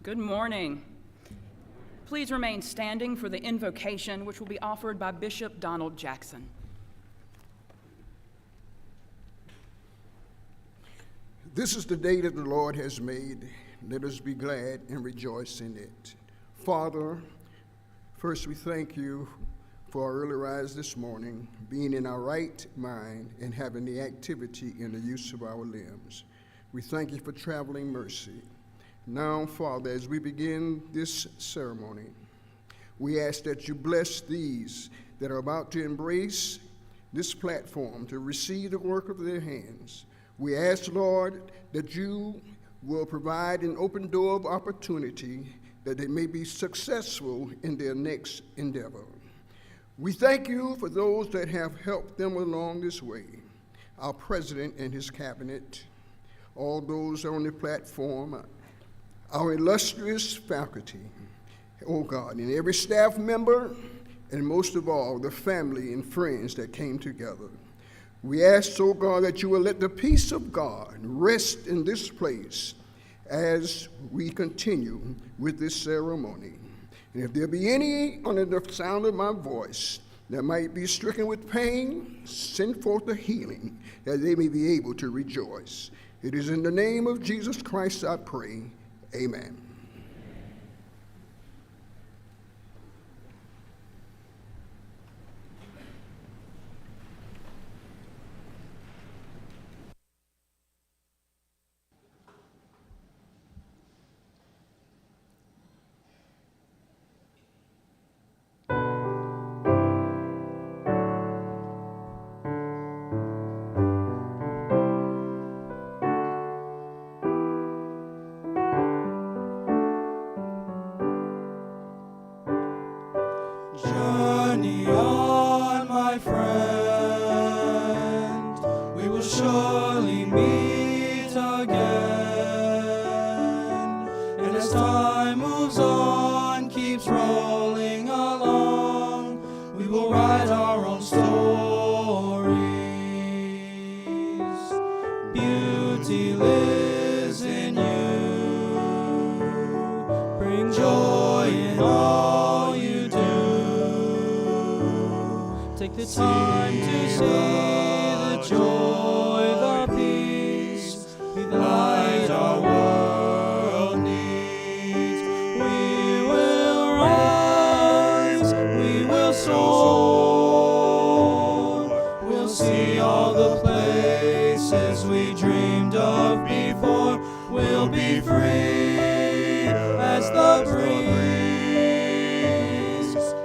Good morning. Please remain standing for the invocation, which will be offered by Bishop Donald Jackson. This is the day that the Lord has made. Let us be glad and rejoice in it. Father, first we thank you for our early rise this morning, being in our right mind and having the activity and the use of our limbs. We thank you for traveling mercy. Now, Father, as we begin this ceremony, we ask that you bless these that are about to embrace this platform to receive the work of their hands. We ask, Lord, that you will provide an open door of opportunity that they may be successful in their next endeavor. We thank you for those that have helped them along this way, our president and his cabinet, all those on the platform, our illustrious faculty, oh God, and every staff member, and most of all, the family and friends that came together. We ask, oh God, that you will let the peace of God rest in this place as we continue with this ceremony. And if there be any under the sound of my voice that might be stricken with pain, send forth the healing, that they may be able to rejoice. It is in the name of Jesus Christ I pray. Amen. Journey on, my friend, we will surely meet again. And as time moves on, keeps rolling along, we will write our own stories. Beauty lives in you, bring joy in all you do. Take the time to see the joy, the peace, be the light our world needs. We will rise, we will soar, we'll see all the places we dreamed of before. We'll be free as the breeze,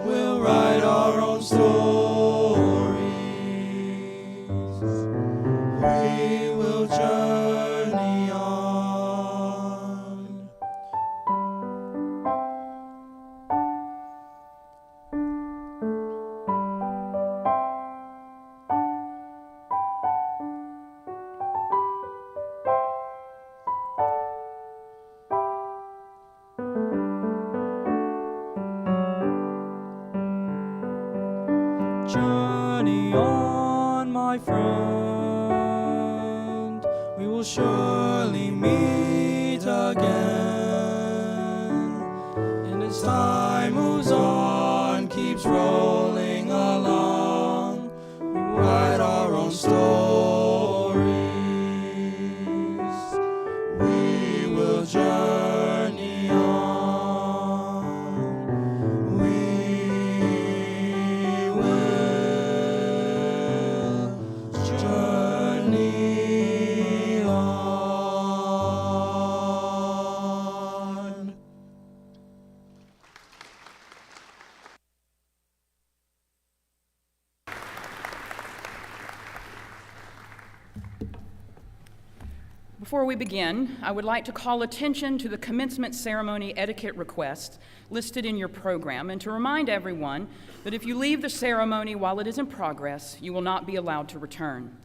we'll write our own story. We will journey on. Journey on, my friend, we will surely meet again. And as time moves on, keeps rolling along, we will write our own stories. We will journey on. We will journey on. Before we begin, I would like to call attention to the commencement ceremony etiquette requests listed in your program and to remind everyone that if you leave the ceremony while it is in progress, you will not be allowed to return.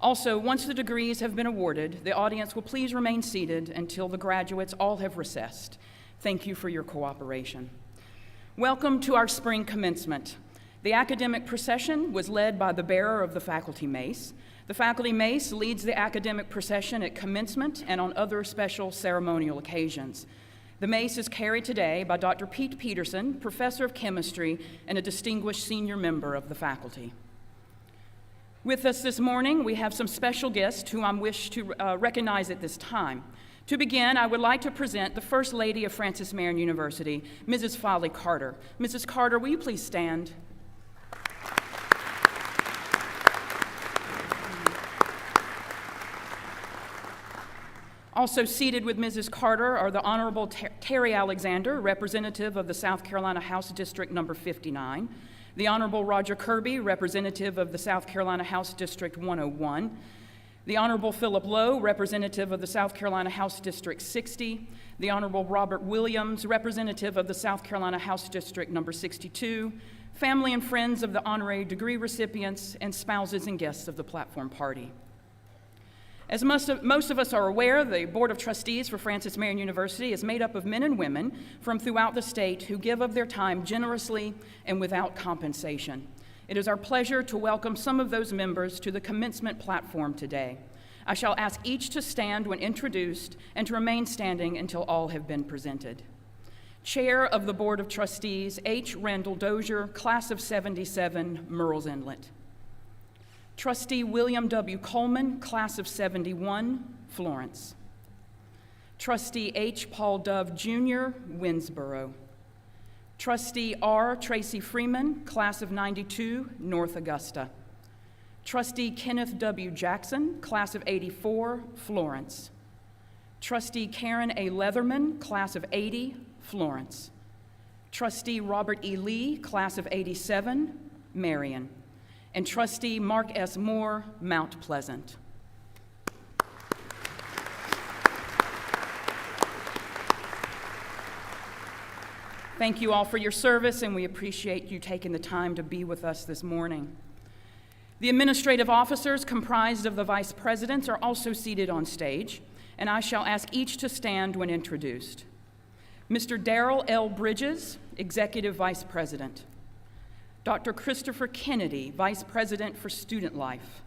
Also, once the degrees have been awarded, the audience will please remain seated until the graduates all have recessed. Thank you for your cooperation. Welcome to our spring commencement. The academic procession was led by the bearer of the faculty mace. The faculty mace leads the academic procession at commencement and on other special ceremonial occasions. The mace is carried today by Dr. Pete Peterson, Professor of Chemistry and a distinguished senior member of the faculty. With us this morning, we have some special guests whom I wish to recognize at this time. To begin, I would like to present the First Lady of Francis Marion University, Mrs. Folly Carter. Mrs. Carter, will you please stand? Also seated with Mrs. Carter are the Honorable Terry Alexander, representative of the South Carolina House District number 59, the Honorable Roger Kirby, representative of the South Carolina House District 101, the Honorable Philip Lowe, representative of the South Carolina House District 60, the Honorable Robert Williams, representative of the South Carolina House District number 62, family and friends of the honorary degree recipients, and spouses and guests of the platform party. As most of us are aware, the Board of Trustees for Francis Marion University is made up of men and women from throughout the state who give of their time generously and without compensation. It is our pleasure to welcome some of those members to the commencement platform today. I shall ask each to stand when introduced and to remain standing until all have been presented. Chair of the Board of Trustees, H. Randall Dozier, Class of 77, Murrells Inlet. Trustee William W. Coleman, Class of 71, Florence. Trustee H. Paul Dove, Jr., Winnsboro. Trustee R. Tracy Freeman, Class of 92, North Augusta. Trustee Kenneth W. Jackson, Class of 84, Florence. Trustee Karen A. Leatherman, Class of 80, Florence. Trustee Robert E. Lee, Class of 87, Marion. And Trustee Mark S. Moore, Mount Pleasant. Thank you all for your service, and we appreciate you taking the time to be with us this morning. The administrative officers, comprised of the vice presidents, are also seated on stage, and I shall ask each to stand when introduced. Mr. Darrell L. Bridges, Executive Vice President. Dr. Christopher Kennedy, Vice President for Student Life.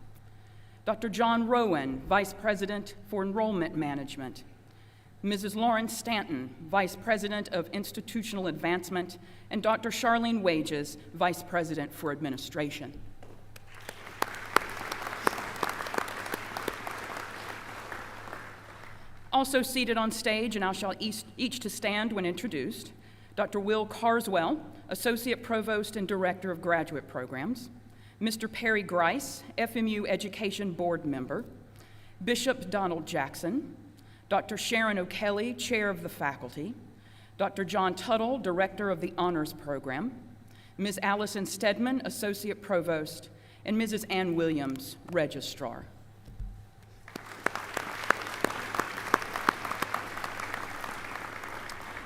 Dr. John Rowan, Vice President for Enrollment Management. Mrs. Lauren Stanton, Vice President of Institutional Advancement, and Dr. Charlene Wages, Vice President for Administration. Also seated on stage, and I shall each to stand when introduced, Dr. Will Carswell, Associate Provost and Director of Graduate Programs, Mr. Perry Grice, FMU Education Board Member, Bishop Donald Jackson, Dr. Sharon O'Kelly, Chair of the Faculty, Dr. John Tuttle, Director of the Honors Program, Ms. Allison Stedman, Associate Provost, and Mrs. Ann Williams, Registrar.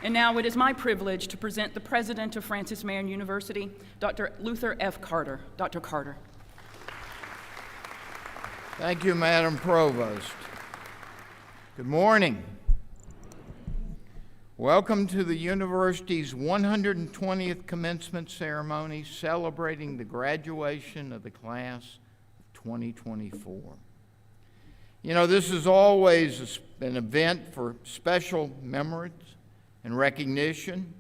And now it is my privilege to present the President of Francis Marion University, Dr. Luther F. Carter. Dr. Carter. Thank you, Madam Provost. Good morning. Welcome to the university's 120th commencement ceremony celebrating the graduation of the class of 2024. You know, this is always an event for special memories and recognition.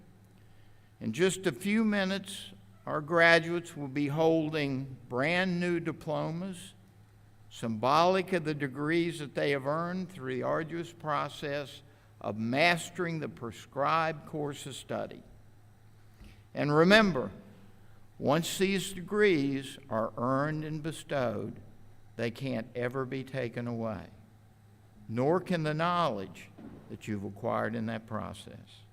In just a few minutes, our graduates will be holding brand new diplomas, symbolic of the degrees that they have earned through the arduous process of mastering the prescribed course of study. And remember, once these degrees are earned and bestowed, they can't ever be taken away, nor can the knowledge that you've acquired in that process.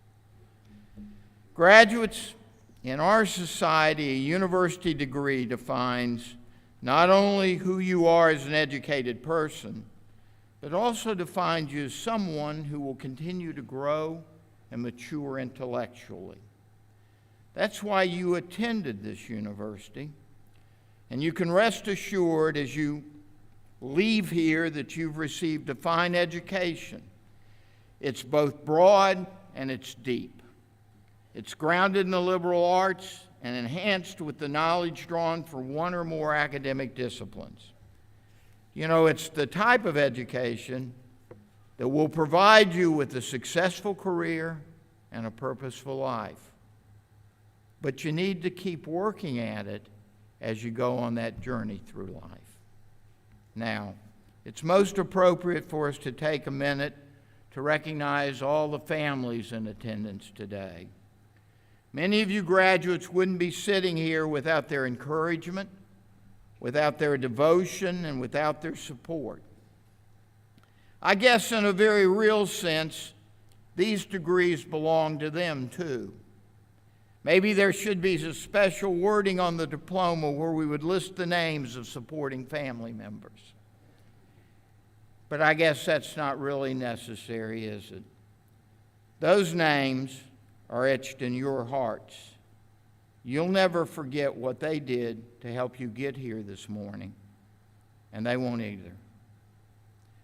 Graduates, in our society, a university degree defines not only who you are as an educated person, but also defines you as someone who will continue to grow and mature intellectually. That's why you attended this university, and you can rest assured as you leave here that you've received a fine education. It's both broad and it's deep. It's grounded in the liberal arts and enhanced with the knowledge drawn from one or more academic disciplines. You know, it's the type of education that will provide you with a successful career and a purposeful life. But you need to keep working at it as you go on that journey through life. Now, it's most appropriate for us to take a minute to recognize all the families in attendance today. Many of you graduates wouldn't be sitting here without their encouragement, without their devotion, and without their support. I guess in a very real sense, these degrees belong to them too. Maybe there should be a special wording on the diploma where we would list the names of supporting family members. But I guess that's not really necessary, is it? Those names are etched in your hearts. You'll never forget what they did to help you get here this morning, and they won't either.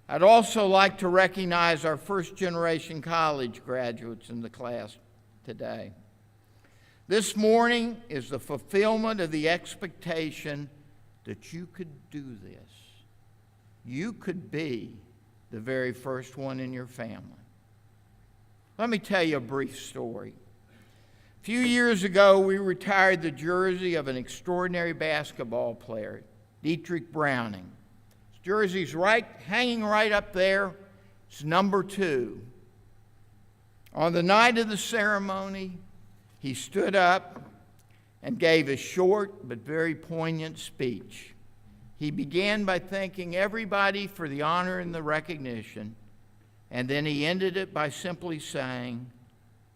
I'd also like to recognize our first-generation college graduates in the class today. This morning is the fulfillment of the expectation that you could do this. You could be the very first one in your family. Let me tell you a brief story. A few years ago, we retired the jersey of an extraordinary basketball player, Dietrich Browning. His jersey's hanging right up there. It's number 2. On the night of the ceremony, he stood up and gave a short but very poignant speech. He began by thanking everybody for the honor and the recognition, and then he ended it by simply saying,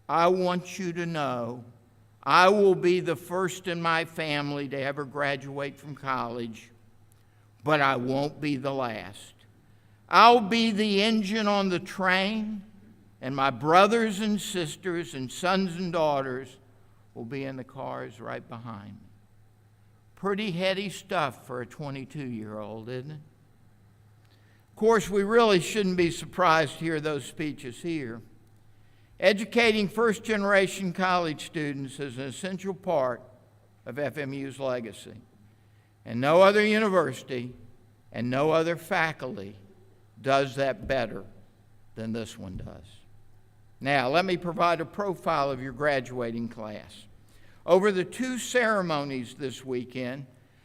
"I want you to know I will be the first in my family to ever graduate from college, but I won't be the last. I'll be the engine on the train, and my brothers and sisters and sons and daughters will be in the cars right behind me." Pretty heady stuff for a 22-year-old, isn't it? Of course, we really shouldn't be surprised to hear those speeches here. Educating first-generation college students is an essential part of FMU's legacy. And no other university and no other faculty does that better than this one does. Now, let me provide a profile of your graduating class. Over the 2 ceremonies this weekend,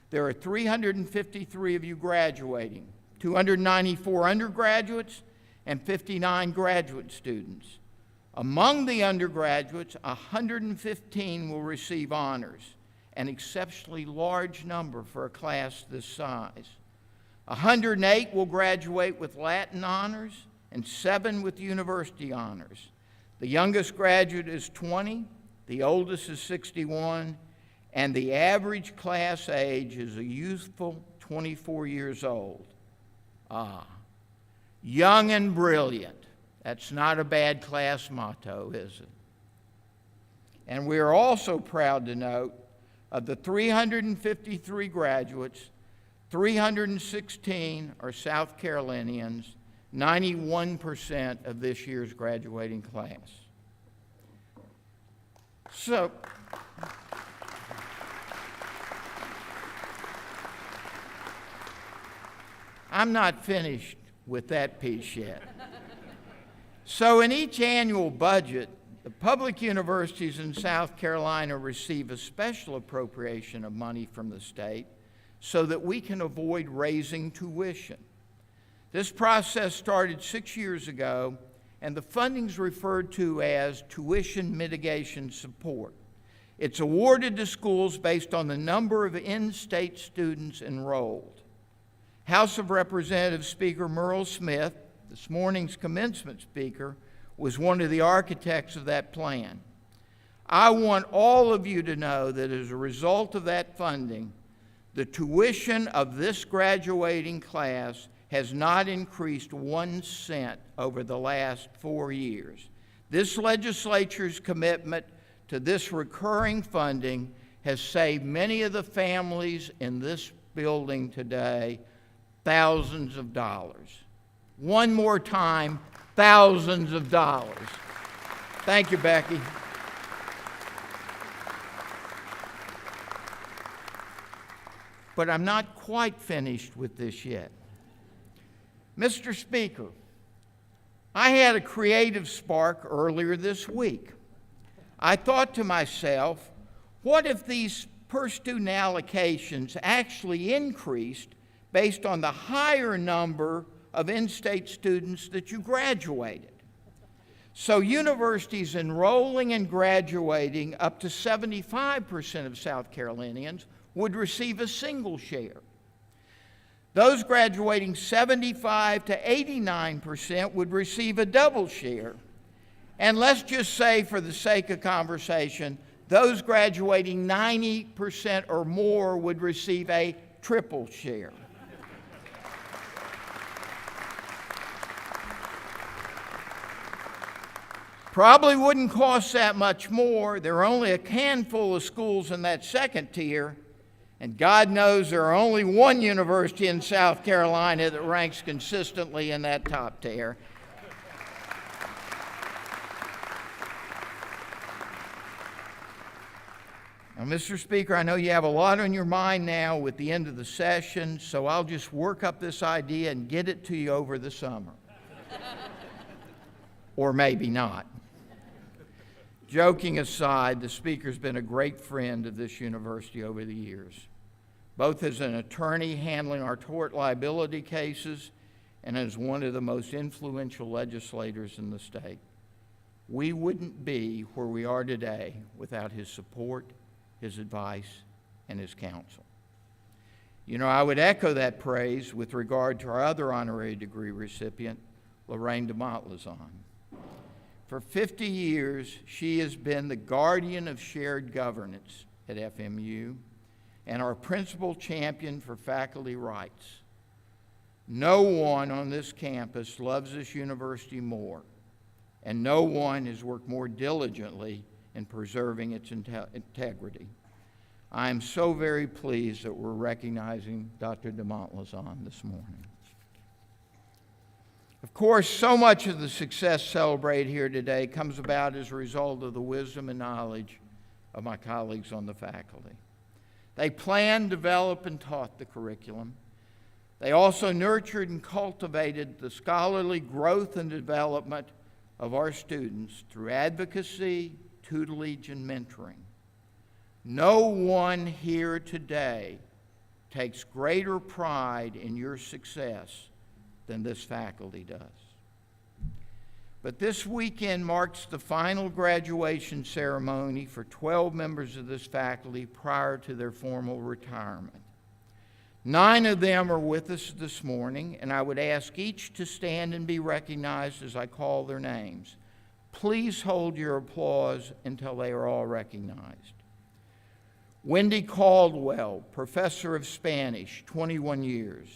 there are 353 of you graduating, 294 undergraduates and 59 graduate students. Among the undergraduates, 115 will receive honors, an exceptionally large number for a class this size. 108 will graduate with Latin honors and 7 with university honors. The youngest graduate is 20. The oldest is 61, and the average class age is a youthful 24 years old. Young and brilliant. That's not a bad class motto, is it? And we are also proud to note of the 353 graduates, 316 are South Carolinians, 91% of this year's graduating class. So, I'm not finished with that piece yet. So in each annual budget, the public universities in South Carolina receive a special appropriation of money from the state so that we can avoid raising tuition. This process started 6 years ago, and the funding is referred to as tuition mitigation support. It's awarded to schools based on the number of in-state students enrolled. House of Representatives Speaker Merle Smith, this morning's commencement speaker, was one of the architects of that plan. I want all of you to know that as a result of that funding, the tuition of this graduating class has not increased 1 cent over the last 4 years. This legislature's commitment to this recurring funding has saved many of the families in this building today thousands of dollars. One more time, thousands of dollars. Thank you, Becky. But I'm not quite finished with this yet. Mr. Speaker, I had a creative spark earlier this week. I thought to myself, what if these per student allocations actually increased based on the higher number of in-state students that you graduated? So universities enrolling and graduating up to 75% of South Carolinians would receive a single share. Those graduating 75 to 89% would receive a double share. And let's just say, for the sake of conversation, those graduating 90% or more would receive a triple share. Probably wouldn't cost that much more. There are only a handful of schools in that second tier, and God knows there are only one university in South Carolina that ranks consistently in that top tier. Now, Mr. Speaker, I know you have a lot on your mind now with the end of the session, so I'll just work up this idea and get it to you over the summer. Or maybe not. Joking aside, the Speaker's been a great friend of this university over the years, both as an attorney handling our tort liability cases and as one of the most influential legislators in the state. We wouldn't be where we are today without his support, his advice, and his counsel. You know, I would echo that praise with regard to our other honorary degree recipient, Lorraine DeMontlezon. For 50 years, she has been the guardian of shared governance at FMU and our principal champion for faculty rights. No one on this campus loves this university more, and no one has worked more diligently in preserving its integrity. I am so very pleased that we're recognizing Dr. DeMontlezon this morning. Of course, so much of the success celebrated here today comes about as a result of the wisdom and knowledge of my colleagues on the faculty. They planned, developed, and taught the curriculum. They also nurtured and cultivated the scholarly growth and development of our students through advocacy, tutelage, and mentoring. No one here today takes greater pride in your success than this faculty does. But this weekend marks the final graduation ceremony for 12 members of this faculty prior to their formal retirement. 9 of them are with us this morning, and I would ask each to stand and be recognized as I call their names. Please hold your applause until they are all recognized. Wendy Caldwell, Professor of Spanish, 21 years.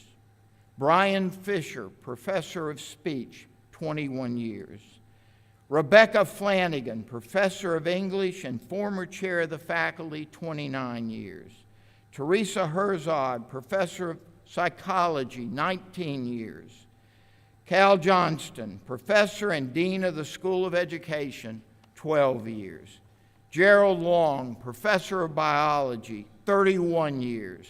Brian Fisher, Professor of Speech, 21 years. Rebecca Flanagan, Professor of English and former Chair of the Faculty, 29 years. Teresa Herzog, Professor of Psychology, 19 years. Cal Johnston, Professor and Dean of the School of Education, 12 years. Gerald Long, Professor of Biology, 31 years.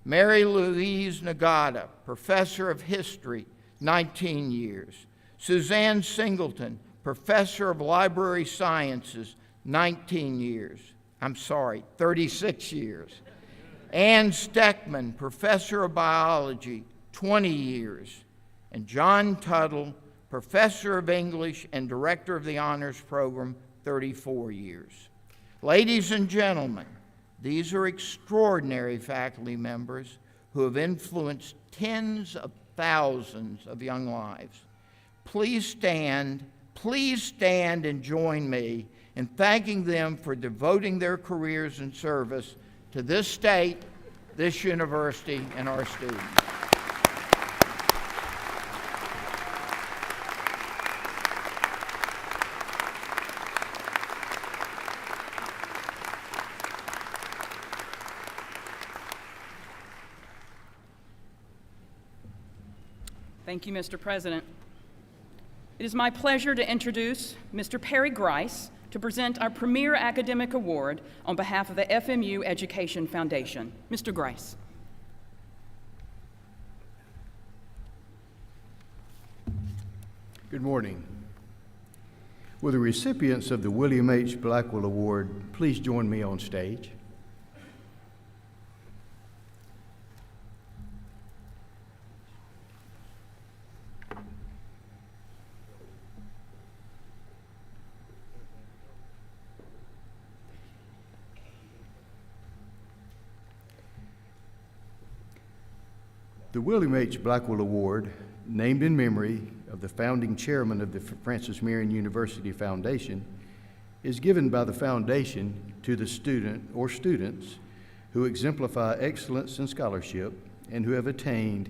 Mary Louise Nagata, Professor of History, 19 years. Suzanne Singleton, Professor of Library Sciences, 36 years. Ann Steckman, Professor of Biology, 20 years. And John Tuttle, Professor of English and Director of the Honors Program, 34 years. Ladies and gentlemen, these are extraordinary faculty members who have influenced tens of thousands of young lives. Please stand and join me in thanking them for devoting their careers and service to this state, this university, and our students. Thank you, Mr. President. It is my pleasure to introduce Mr. Perry Grice to present our premier academic award on behalf of the FMU Education Foundation. Mr. Grice. Good morning. Will the recipients of the William H. Blackwell Award please join me on stage? The William H. Blackwell Award, named in memory of the founding chairman of the Francis Marion University Foundation, is given by the foundation to the student or students who exemplify excellence in scholarship and who have attained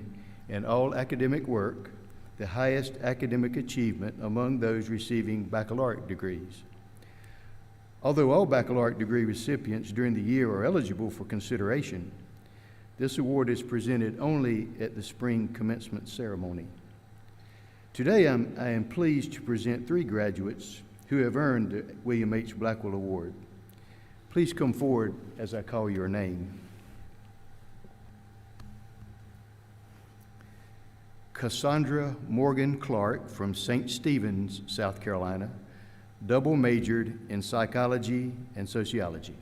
in all academic work the highest academic achievement among those receiving baccalaureate degrees. Although all baccalaureate degree recipients during the year are eligible for consideration, this award is presented only at the spring commencement ceremony. Today, I am pleased to present 3 graduates who have earned the William H. Blackwell Award. Please come forward as I call your name. Cassandra Morgan Clark from St. Stephen's, South Carolina, double majored in psychology and sociology.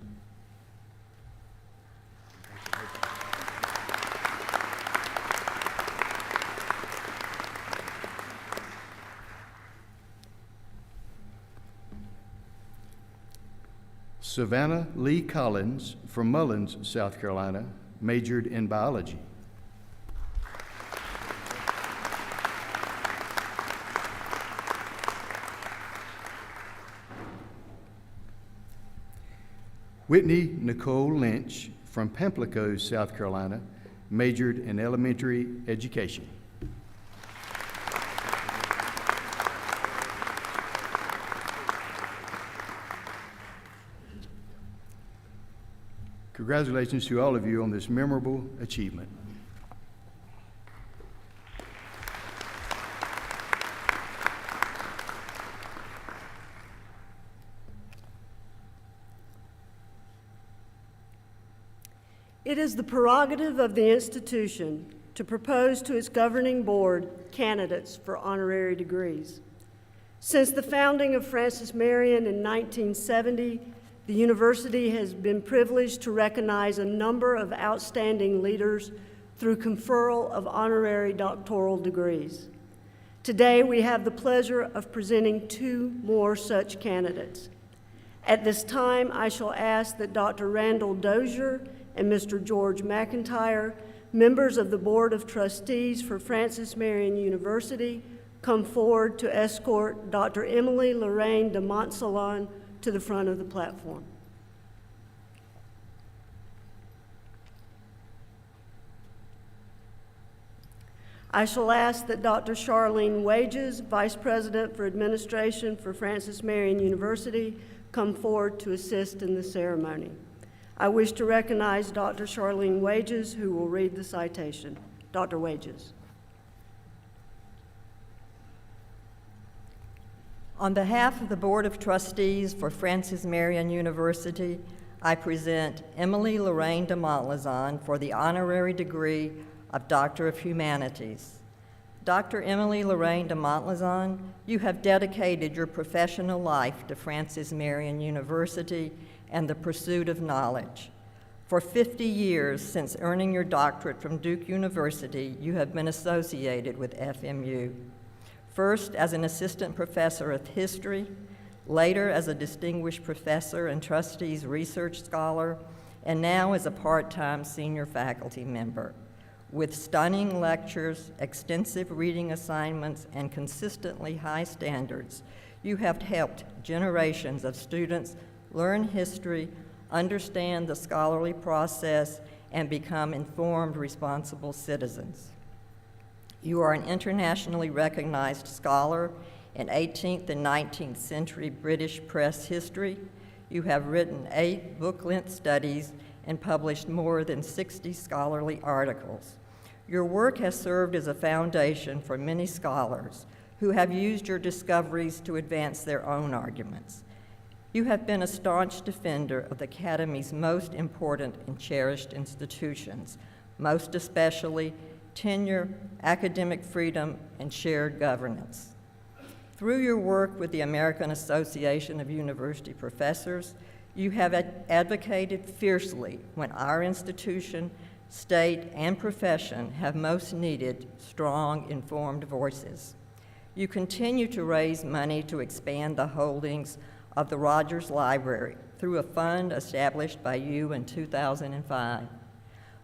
Savannah Lee Collins from Mullins, South Carolina, majored in biology. Whitney Nicole Lynch from Pamplico, South Carolina, majored in elementary education. Congratulations to all of you on this memorable achievement. It is the prerogative of the institution to propose to its governing board candidates for honorary degrees. Since the founding of Francis Marion in 1970, the university has been privileged to recognize a number of outstanding leaders through conferral of honorary doctoral degrees. Today, we have the pleasure of presenting 2 more such candidates. At this time, I shall ask that Dr. Randall Dozier and Mr. George McIntyre, members of the Board of Trustees for Francis Marion University, come forward to escort Dr. Emily Lorraine de Montsalon to the front of the platform. I shall ask that Dr. Charlene Wages, Vice President for Administration for Francis Marion University, come forward to assist in the ceremony. I wish to recognize Dr. Charlene Wages, who will read the citation. Dr. Wages. On behalf of the Board of Trustees for Francis Marion University, I present Emily Lorraine de Montsalon for the honorary degree of Doctor of Humanities. Dr. Emily Lorraine de Montsalon, you have dedicated your professional life to Francis Marion University and the pursuit of knowledge. For 50 years since earning your doctorate from Duke University, you have been associated with FMU. First as an assistant professor of history, later as a distinguished professor and trustees research scholar, and now as a part-time senior faculty member. With stunning lectures, extensive reading assignments, and consistently high standards, you have helped generations of students learn history, understand the scholarly process, and become informed, responsible citizens. You are an internationally recognized scholar in 18th and 19th century British press history. You have written 8 book-length studies and published more than 60 scholarly articles. Your work has served as a foundation for many scholars who have used your discoveries to advance their own arguments. You have been a staunch defender of the Academy's most important and cherished institutions, most especially tenure, academic freedom, and shared governance. Through your work with the American Association of University Professors, you have advocated fiercely when our institution, state, and profession have most needed strong, informed voices. You continue to raise money to expand the holdings of the Rogers Library through a fund established by you in 2005.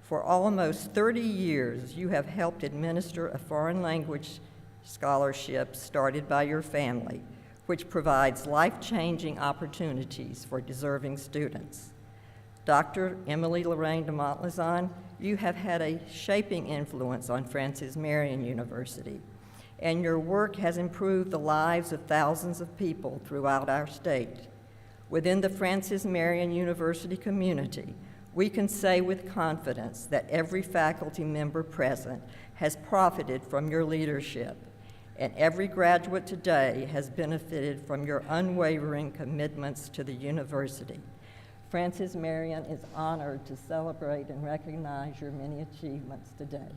For almost 30 years, you have helped administer a foreign language scholarship started by your family, which provides life-changing opportunities for deserving students. Dr. Emily Lorraine de Montlezon, you have had a shaping influence on Francis Marion University, and your work has improved the lives of thousands of people throughout our state. Within the Francis Marion University community, we can say with confidence that every faculty member present has profited from your leadership, and every graduate today has benefited from your unwavering commitments to the university. Francis Marion is honored to celebrate and recognize your many achievements today.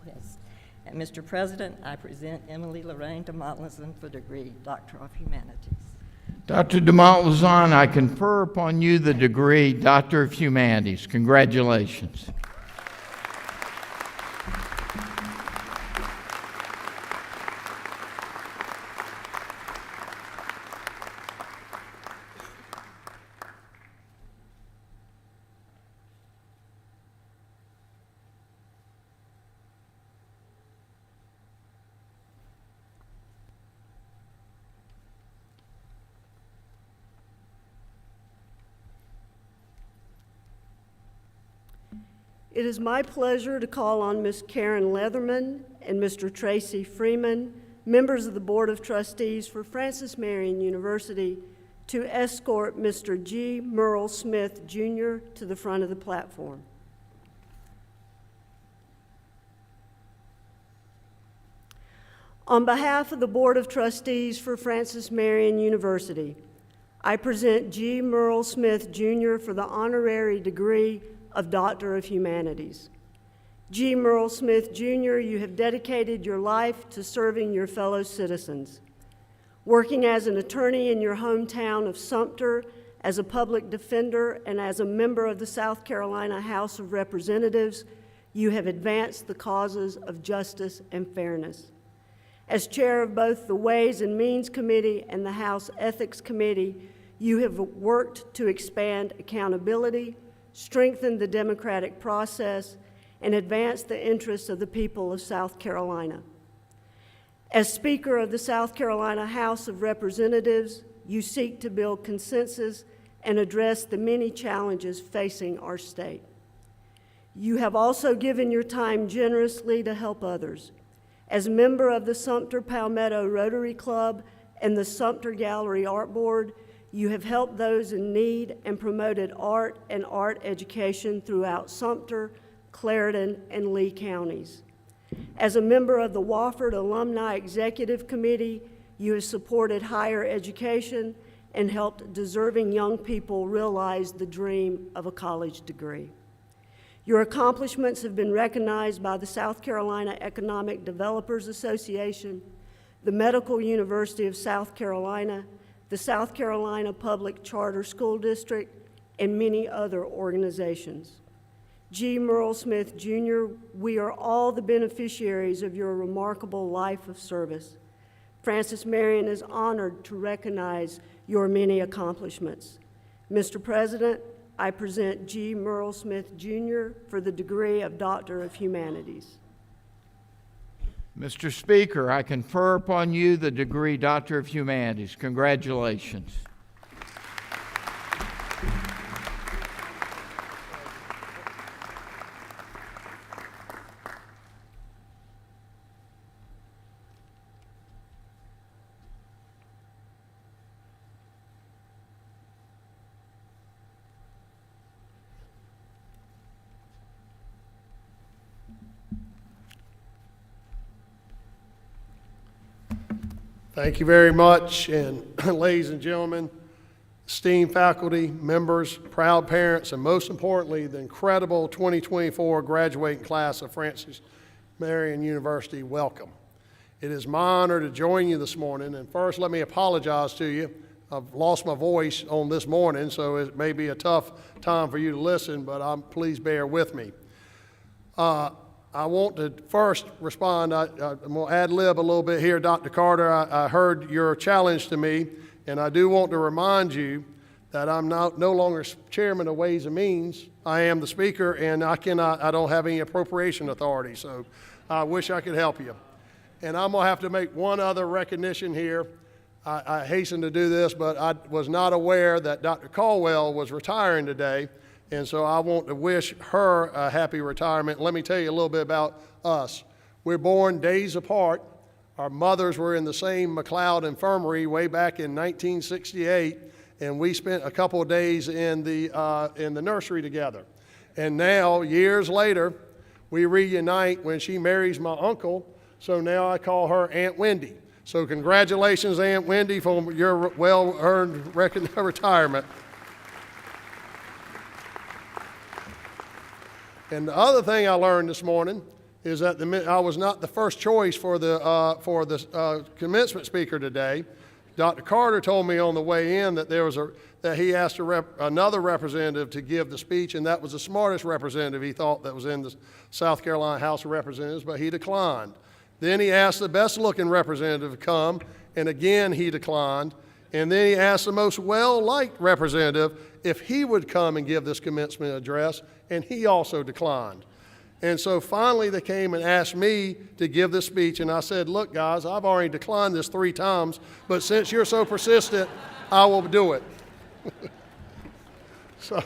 Yes. And Mr. President, I present Emily Lorraine de Montlezon for degree, Doctor of Humanities. Dr. de Montlezon, I confer upon you the degree Doctor of Humanities. Congratulations. It is my pleasure to call on Ms. Karen Leatherman and Mr. Tracy Freeman, members of the Board of Trustees for Francis Marion University, to escort Mr. G. Merle Smith, Jr. to the front of the platform. On behalf of the Board of Trustees for Francis Marion University, I present G. Merle Smith, Jr. for the honorary degree of Doctor of Humanities. G. Merle Smith, Jr., you have dedicated your life to serving your fellow citizens. Working as an attorney in your hometown of Sumter, as a public defender, and as a member of the South Carolina House of Representatives, you have advanced the causes of justice and fairness. As chair of both the Ways and Means Committee and the House Ethics Committee, you have worked to expand accountability, strengthen the democratic process, and advance the interests of the people of South Carolina. As Speaker of the South Carolina House of Representatives, you seek to build consensus and address the many challenges facing our state. You have also given your time generously to help others. As member of the Sumter Palmetto Rotary Club and the Sumter Gallery Art Board, you have helped those in need and promoted art and art education throughout Sumter, Clarendon, and Lee counties. As a member of the Wofford Alumni Executive Committee, you have supported higher education and helped deserving young people realize the dream of a college degree. Your accomplishments have been recognized by the South Carolina Economic Developers Association, the Medical University of South Carolina, the South Carolina Public Charter School District, and many other organizations. G. Merle Smith, Jr., we are all the beneficiaries of your remarkable life of service. Francis Marion is honored to recognize your many accomplishments. Mr. President, I present G. Merle Smith, Jr. for the degree of Doctor of Humanities. Mr. Speaker, I confer upon you the degree Doctor of Humanities. Congratulations. Thank you very much, and ladies and gentlemen, esteemed faculty, members, proud parents, and most importantly, the incredible 2024 graduating class of Francis Marion University, welcome. It is my honor to join you this morning. And first, let me apologize to you. I've lost my voice on this morning, so it may be a tough time for you to listen, but please bear with me. I want to first respond. I'm going to ad-lib a little bit here. Dr. Carter, I heard your challenge to me, and I do want to remind you that I'm no longer chairman of Ways and Means. I am the speaker, and I don't have any appropriation authority, so I wish I could help you. And I'm going to have to make one other recognition here. I hasten to do this, but I was not aware that Dr. Caldwell was retiring today, and so I want to wish her a happy retirement. Let me tell you a little bit about us. We're born days apart. Our mothers were in the same McLeod infirmary way back in 1968, and we spent a couple of days in the nursery together. And now, years later, we reunite when she marries my uncle, so now I call her Aunt Wendy. So congratulations, Aunt Wendy, for your well-earned retirement. And the other thing I learned this morning is that I was not the first choice for the commencement speaker today. Dr. Carter told me on the way in that he asked another representative to give the speech, and that was the smartest representative he thought that was in the South Carolina House of Representatives, but he declined. Then he asked the best-looking representative to come, and again he declined. And then he asked the most well-liked representative if he would come and give this commencement address, and he also declined. And so finally they came and asked me to give this speech, and I said, look, guys, I've already declined this 3 times, but since you're so persistent, I will do it. So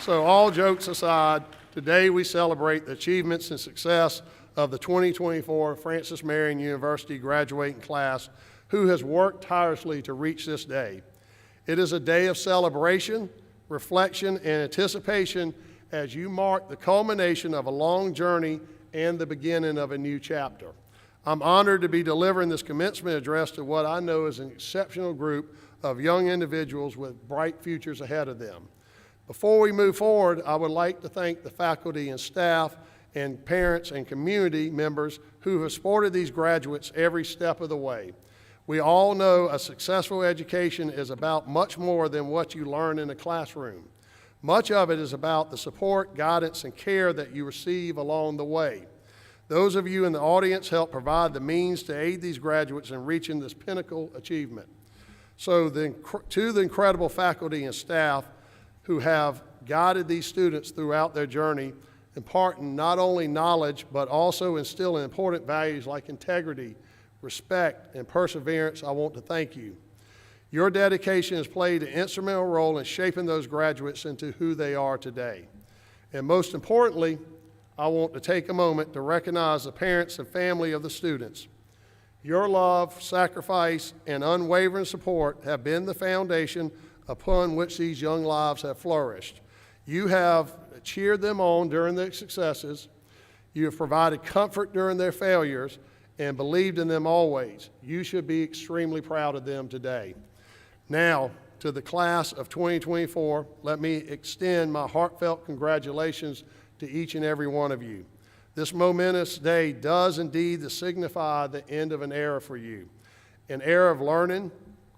all jokes aside, today we celebrate the achievements and success of the 2024 Francis Marion University graduating class who has worked tirelessly to reach this day. It is a day of celebration, reflection, and anticipation as you mark the culmination of a long journey and the beginning of a new chapter. I'm honored to be delivering this commencement address to what I know is an exceptional group of young individuals with bright futures ahead of them. Before we move forward, I would like to thank the faculty and staff and parents and community members who have supported these graduates every step of the way. We all know a successful education is about much more than what you learn in a classroom. Much of it is about the support, guidance, and care that you receive along the way. Those of you in the audience help provide the means to aid these graduates in reaching this pinnacle achievement. So to the incredible faculty and staff who have guided these students throughout their journey, imparting not only knowledge, but also instilling important values like integrity, respect, and perseverance, I want to thank you. Your dedication has played an instrumental role in shaping those graduates into who they are today. And most importantly, I want to take a moment to recognize the parents and family of the students. Your love, sacrifice, and unwavering support have been the foundation upon which these young lives have flourished. You have cheered them on during their successes. You have provided comfort during their failures and believed in them always. You should be extremely proud of them today. Now, to the class of 2024, let me extend my heartfelt congratulations to each and every one of you. This momentous day does indeed signify the end of an era for you, an era of learning,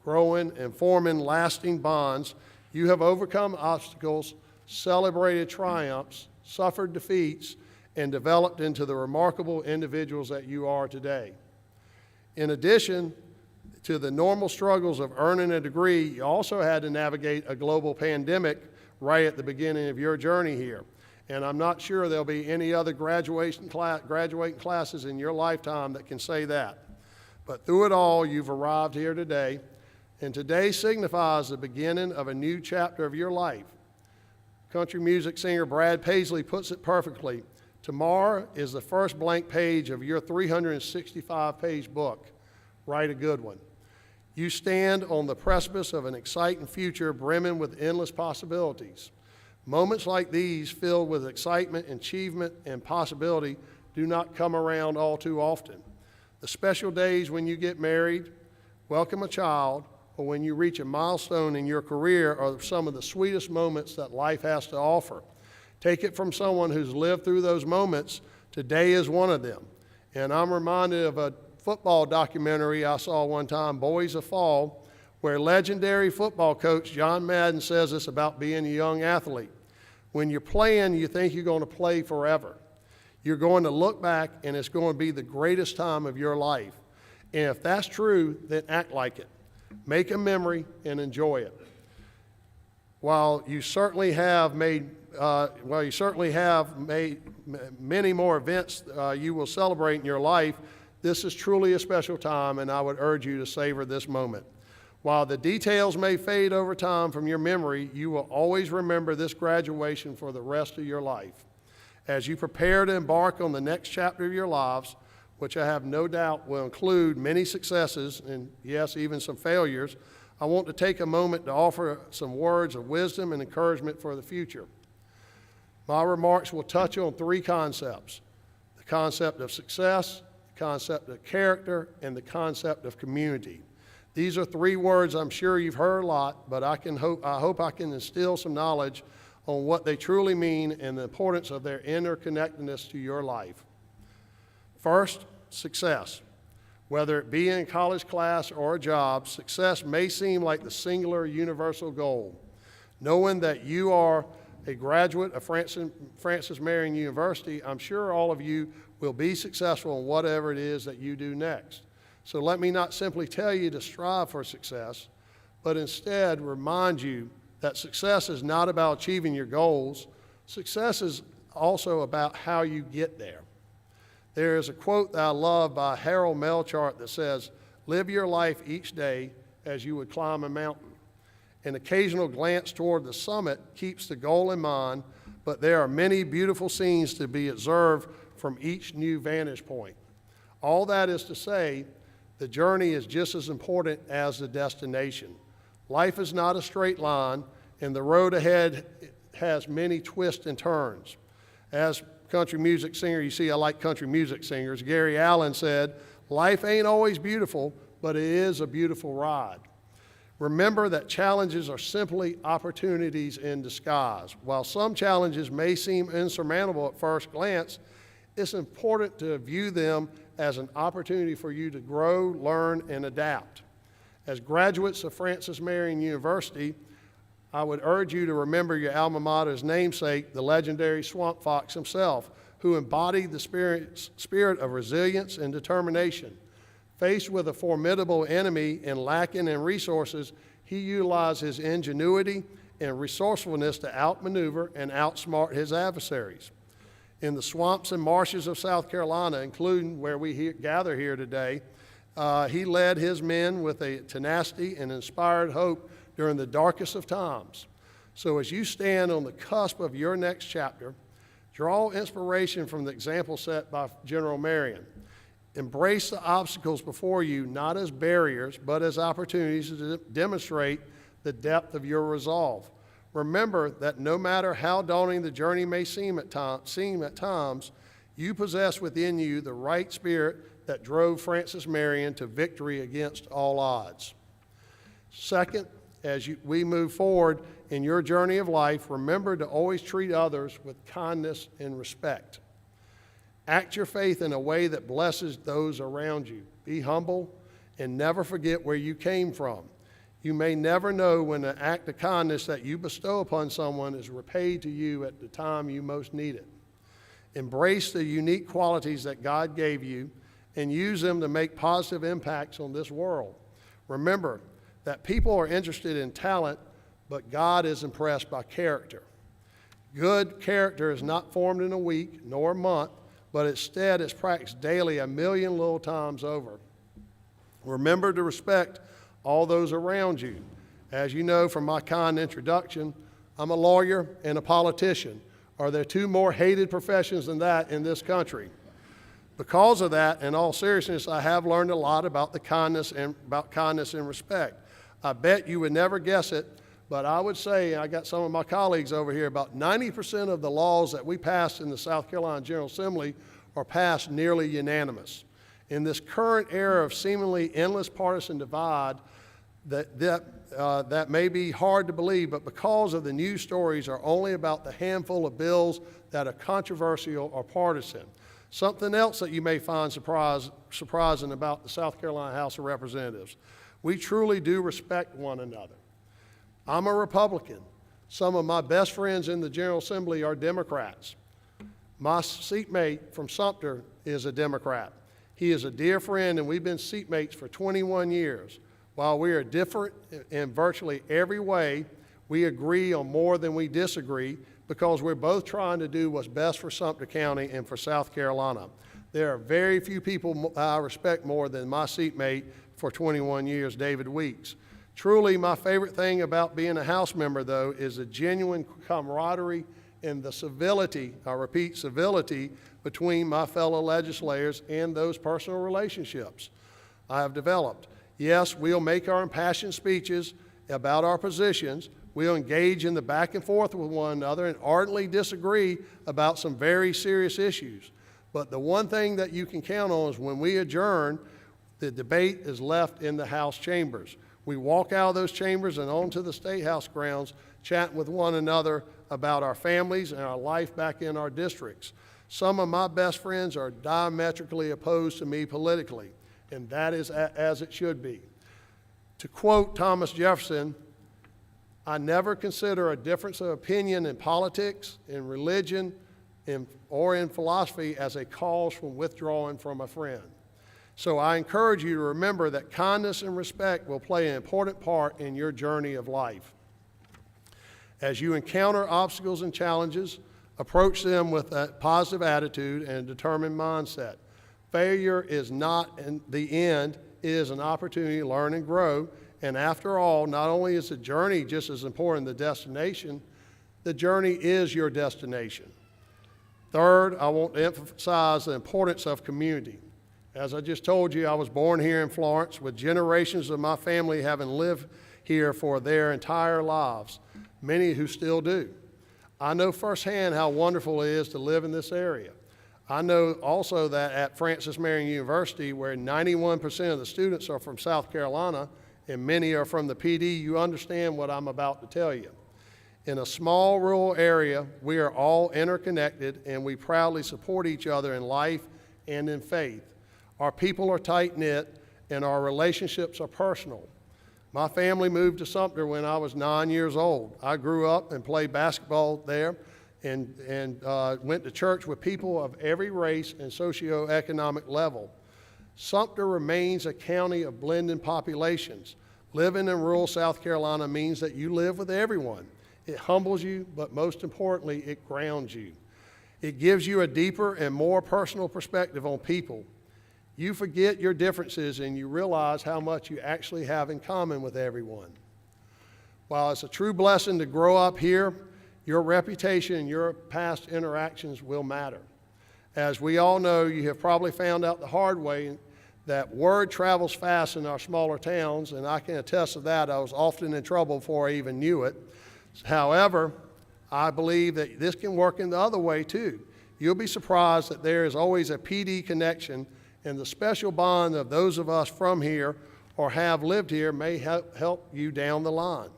growing, and forming lasting bonds. You have overcome obstacles, celebrated triumphs, suffered defeats, and developed into the remarkable individuals that you are today. In addition to the normal struggles of earning a degree, you also had to navigate a global pandemic right at the beginning of your journey here. And I'm not sure there'll be any other graduating classes in your lifetime that can say that. But through it all, you've arrived here today, and today signifies the beginning of a new chapter of your life. Country music singer Brad Paisley puts it perfectly. Tomorrow is the first blank page of your 365-page book. Write a good one. You stand on the precipice of an exciting future brimming with endless possibilities. Moments like these, filled with excitement, achievement, and possibility, do not come around all too often. The special days when you get married, welcome a child, or when you reach a milestone in your career are some of the sweetest moments that life has to offer. Take it from someone who's lived through those moments Today is one of them. And I'm reminded of a football documentary I saw one time, Boys of Fall, where legendary football coach John Madden says this about being a young athlete. When you're playing, you think you're going to play forever. You're going to look back, and it's going to be the greatest time of your life. And if that's true, then act like it. Make a memory and enjoy it. While you certainly have made many more events you will celebrate in your life, this is truly a special time, and I would urge you to savor this moment. While the details may fade over time from your memory, you will always remember this graduation for the rest of your life. As you prepare to embark on the next chapter of your lives, which I have no doubt will include many successes and, yes, even some failures, I want to take a moment to offer some words of wisdom and encouragement for the future. My remarks will touch on three concepts: the concept of success, the concept of character, and the concept of community. These are three words I'm sure you've heard a lot, but I hope I can instill some knowledge on what they truly mean and the importance of their interconnectedness to your life. First, success. Whether it be in a college class or a job, success may seem like the singular universal goal. Knowing that you are a graduate of Francis Marion University, I'm sure all of you will be successful in whatever it is that you do next. So let me not simply tell you to strive for success, but instead remind you that success is not about achieving your goals. Success is also about how you get there. There is a quote that I love by Harold Melchart that says, "Live your life each day as you would climb a mountain. An occasional glance toward the summit keeps the goal in mind, but there are many beautiful scenes to be observed from each new vantage point." All that is to say, the journey is just as important as the destination. Life is not a straight line, and the road ahead has many twists and turns. As country music singer, you see I like country music singers, Gary Allen said, "Life ain't always beautiful, but it is a beautiful ride." Remember that challenges are simply opportunities in disguise. While some challenges may seem insurmountable at first glance, it's important to view them as an opportunity for you to grow, learn, and adapt. As graduates of Francis Marion University, I would urge you to remember your alma mater's namesake, the legendary Swamp Fox himself, who embodied the spirit of resilience and determination. Faced with a formidable enemy and lacking in resources, he utilized his ingenuity and resourcefulness to outmaneuver and outsmart his adversaries. In the swamps and marshes of South Carolina, including where we gather here today, he led his men with a tenacity and inspired hope during the darkest of times. So as you stand on the cusp of your next chapter, draw inspiration from the example set by General Marion. Embrace the obstacles before you not as barriers, but as opportunities to demonstrate the depth of your resolve. Remember that no matter how daunting the journey may seem at times, you possess within you the right spirit that drove Francis Marion to victory against all odds. Second, as we move forward in your journey of life, remember to always treat others with kindness and respect. Act your faith in a way that blesses those around you. Be humble and never forget where you came from. You may never know when an act of kindness that you bestow upon someone is repaid to you at the time you most need it. Embrace the unique qualities that God gave you and use them to make positive impacts on this world. Remember that people are interested in talent, but God is impressed by character. Good character is not formed in a week nor a month, but instead is practiced daily 1,000,000 little times over. Remember to respect all those around you. As you know from my kind introduction, I'm a lawyer and a politician. Are there two more hated professions than that in this country? Because of that, in all seriousness, I have learned a lot about kindness and respect. I bet you would never guess it, but I would say, I got some of my colleagues over here, about 90% of the laws that we passed in the South Carolina General Assembly are passed nearly unanimous. In this current era of seemingly endless partisan divide, that may be hard to believe, but because of the news stories are only about the handful of bills that are controversial or partisan. Something else that you may find surprising about the South Carolina House of Representatives. We truly do respect one another. I'm a Republican. Some of my best friends in the General Assembly are Democrats. My seatmate from Sumter is a Democrat. He is a dear friend, and we've been seatmates for 21 years. While we are different in virtually every way, we agree on more than we disagree because we're both trying to do what's best for Sumter County and for South Carolina. There are very few people I respect more than my seatmate for 21 years, David Weeks. Truly, my favorite thing about being a House member, though, is the genuine camaraderie and the civility, I repeat, civility, between my fellow legislators and those personal relationships I have developed. Yes, we'll make our impassioned speeches about our positions. We'll engage in the back and forth with one another and ardently disagree about some very serious issues. But the one thing that you can count on is when we adjourn, the debate is left in the House chambers. We walk out of those chambers and onto the State House grounds, chatting with one another about our families and our life back in our districts. Some of my best friends are diametrically opposed to me politically, and that is as it should be. To quote Thomas Jefferson, I never consider a difference of opinion in politics, in religion, or in philosophy as a cause for withdrawing from a friend. So I encourage you to remember that kindness and respect will play an important part in your journey of life. As you encounter obstacles and challenges, approach them with a positive attitude and a determined mindset. Failure is not the end, it is an opportunity to learn and grow. And after all, not only is the journey just as important as the destination, the journey is your destination. Third, I want to emphasize the importance of community. As I just told you, I was born here in Florence with generations of my family having lived here for their entire lives, many who still do. I know firsthand how wonderful it is to live in this area. I know also that at Francis Marion University, where 91% of the students are from South Carolina and many are from the PD, you understand what I'm about to tell you. In a small rural area, we are all interconnected and we proudly support each other in life and in faith. Our people are tight-knit and our relationships are personal. My family moved to Sumter when I was 9 years old. I grew up and played basketball there and went to church with people of every race and socioeconomic level. Sumter remains a county of blending populations. Living in rural South Carolina means that you live with everyone. It humbles you, but most importantly, it grounds you. It gives you a deeper and more personal perspective on people. You forget your differences and you realize how much you actually have in common with everyone. While it's a true blessing to grow up here, your reputation and your past interactions will matter. As we all know, you have probably found out the hard way that word travels fast in our smaller towns, and I can attest to that. I was often in trouble before I even knew it. However, I believe that this can work in the other way too. You'll be surprised that there is always a PD connection, and the special bond of those of us from here or have lived here may help you down the line.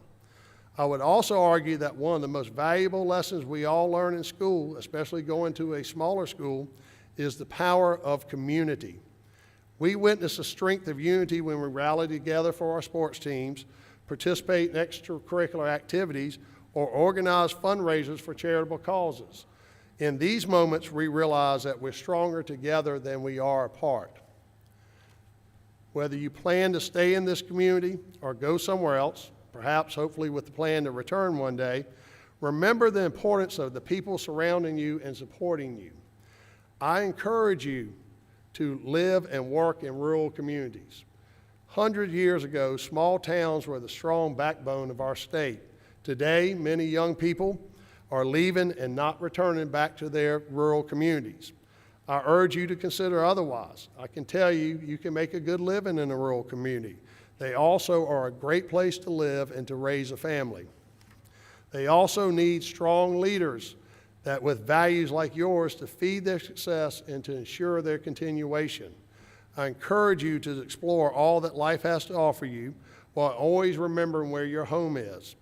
I would also argue that one of the most valuable lessons we all learn in school, especially going to a smaller school, is the power of community. We witness the strength of unity when we rally together for our sports teams, participate in extracurricular activities, or organize fundraisers for charitable causes. In these moments, we realize that we're stronger together than we are apart. Whether you plan to stay in this community or go somewhere else, perhaps hopefully with the plan to return one day, remember the importance of the people surrounding you and supporting you. I encourage you to live and work in rural communities. 100 years ago, small towns were the strong backbone of our state. Today, many young people are leaving and not returning back to their rural communities. I urge you to consider otherwise. I can tell you, you can make a good living in a rural community. They also are a great place to live and to raise a family. They also need strong leaders that with values like yours to feed their success and to ensure their continuation. I encourage you to explore all that life has to offer you while always remembering where your home is.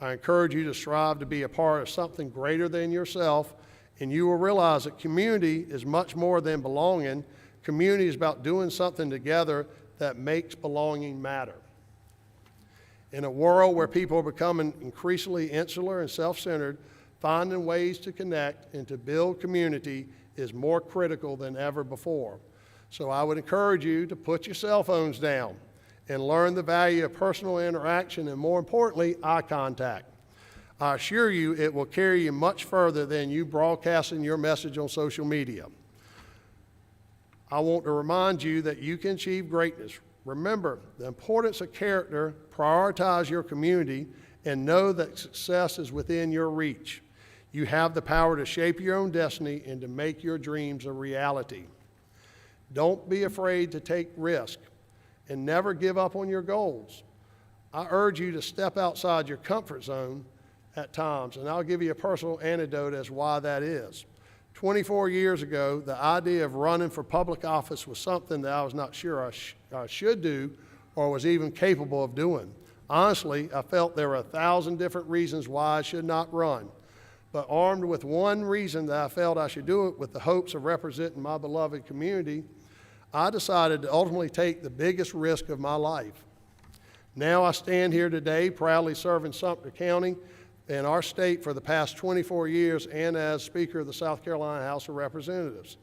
I encourage you to strive to be a part of something greater than yourself And you will realize that community is much more than belonging. Community is about doing something together that makes belonging matter. In a world where people are becoming increasingly insular and self-centered, finding ways to connect and to build community is more critical than ever before. So I would encourage you to put your cell phones down and learn the value of personal interaction and, more importantly, eye contact. I assure you it will carry you much further than you broadcasting your message on social media. I want to remind you that you can achieve greatness. Remember the importance of character, prioritize your community, and know that success is within your reach. You have the power to shape your own destiny and to make your dreams a reality. Don't be afraid to take risk and never give up on your goals. I urge you to step outside your comfort zone at times, and I'll give you a personal anecdote as why that is. 24 years ago, the idea of running for public office was something that I was not sure I should do or was even capable of doing. Honestly, I felt there were 1,000 different reasons why I should not run. But armed with one reason that I felt I should do it, with the hopes of representing my beloved community, I decided to ultimately take the biggest risk of my life. Now I stand here today proudly serving Sumter County in our state for the past 24 years and as Speaker of the South Carolina House of Representatives.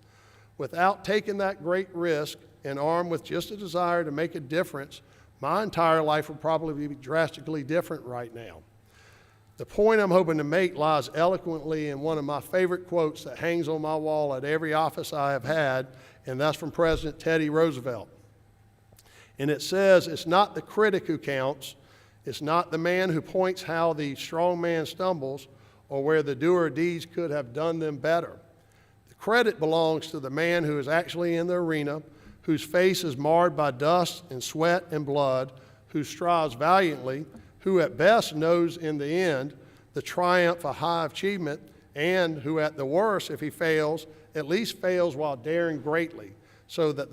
Without taking that great risk and armed with just a desire to make a difference, my entire life would probably be drastically different right now. The point I'm hoping to make lies eloquently in one of my favorite quotes that hangs on my wall at every office I have had, and that's from President Teddy Roosevelt. And it says, "It's not the critic who counts, it's not the man who points how the strong man stumbles or where the doer of deeds could have done them better. The credit belongs to the man who is actually in the arena, whose face is marred by dust and sweat and blood, who strives valiantly, who at best knows in the end the triumph of high achievement, and who at the worst, if he fails, at least fails while daring greatly, so that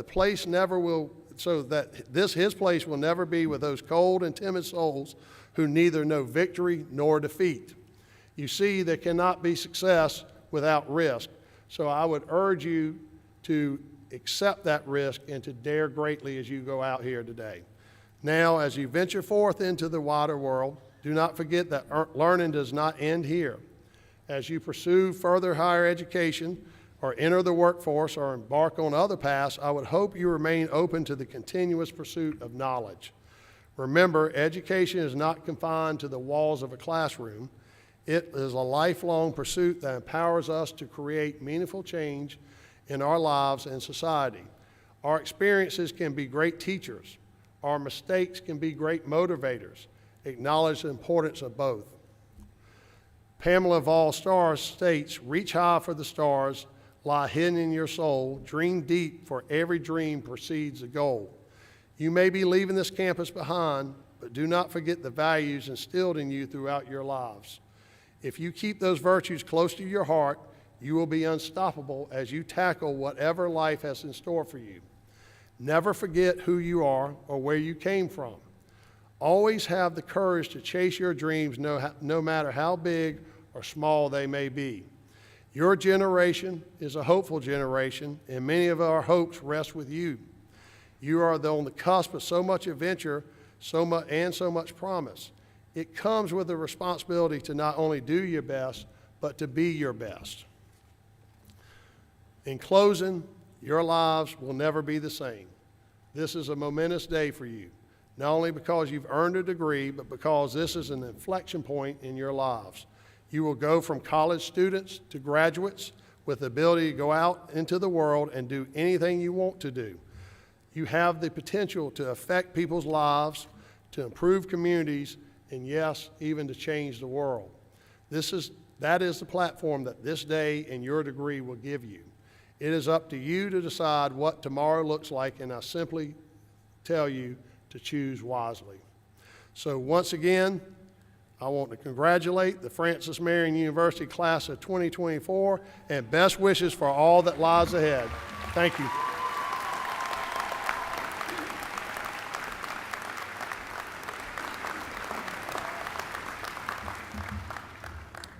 his place will never be with those cold and timid souls who neither know victory nor defeat." You see, there cannot be success without risk. So I would urge you to accept that risk and to dare greatly as you go out here today. Now, as you venture forth into the wider world, do not forget that learning does not end here. As you pursue further higher education or enter the workforce or embark on other paths, I would hope you remain open to the continuous pursuit of knowledge. Remember, education is not confined to the walls of a classroom. It is a lifelong pursuit that empowers us to create meaningful change in our lives and society. Our experiences can be great teachers. Our mistakes can be great motivators. Acknowledge the importance of both. Pamela Vol-Stars states, "Reach high for the stars, lie hidden in your soul, dream deep, for every dream precedes a goal." You may be leaving this campus behind, but do not forget the values instilled in you throughout your lives. If you keep those virtues close to your heart, you will be unstoppable as you tackle whatever life has in store for you. Never forget who you are or where you came from. Always have the courage to chase your dreams no matter how big or small they may be. Your generation is a hopeful generation, and many of our hopes rest with you. You are on the cusp of so much adventure so much promise. It comes with the responsibility to not only do your best, but to be your best. In closing, your lives will never be the same. This is a momentous day for you, not only because you've earned a degree, but because this is an inflection point in your lives. You will go from college students to graduates with the ability to go out into the world and do anything you want to do. You have the potential to affect people's lives, to improve communities, and yes, even to change the world. That is the platform that this day and your degree will give you. It is up to you to decide what tomorrow looks like, and I simply tell you to choose wisely. So once again, I want to congratulate the Francis Marion University class of 2024 and best wishes for all that lies ahead. Thank you.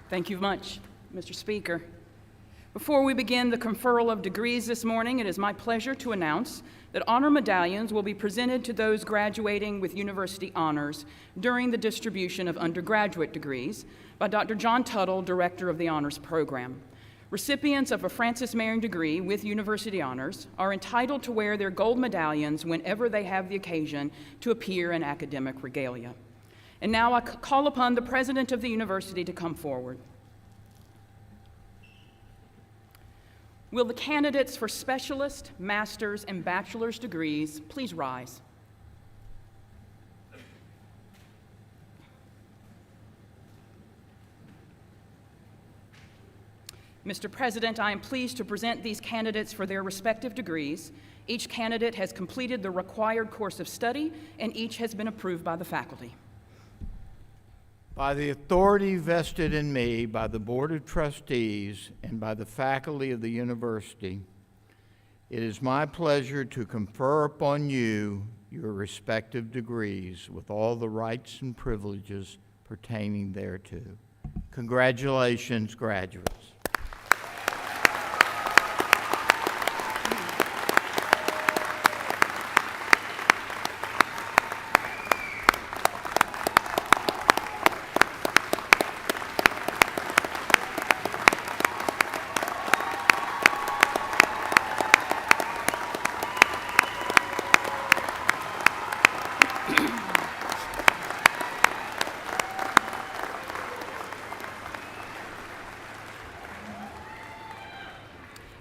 Thank you much, Mr. Speaker. Before we begin the conferral of degrees this morning, it is my pleasure to announce that honor medallions will be presented to those graduating with university honors during the distribution of undergraduate degrees by Dr. John Tuttle, Director of the Honors Program. Recipients of a Francis Marion degree with university honors are entitled to wear their gold medallions whenever they have the occasion to appear in academic regalia. And now I call upon the president of the university to come forward. Will the candidates for specialist, master's, and bachelor's degrees please rise? Mr. President, I am pleased to present these candidates for their respective degrees. Each candidate has completed the required course of study, and each has been approved by the faculty. By the authority vested in me by the Board of Trustees and by the faculty of the university, it is my pleasure to confer upon you your respective degrees with all the rights and privileges pertaining thereto. Congratulations, graduates.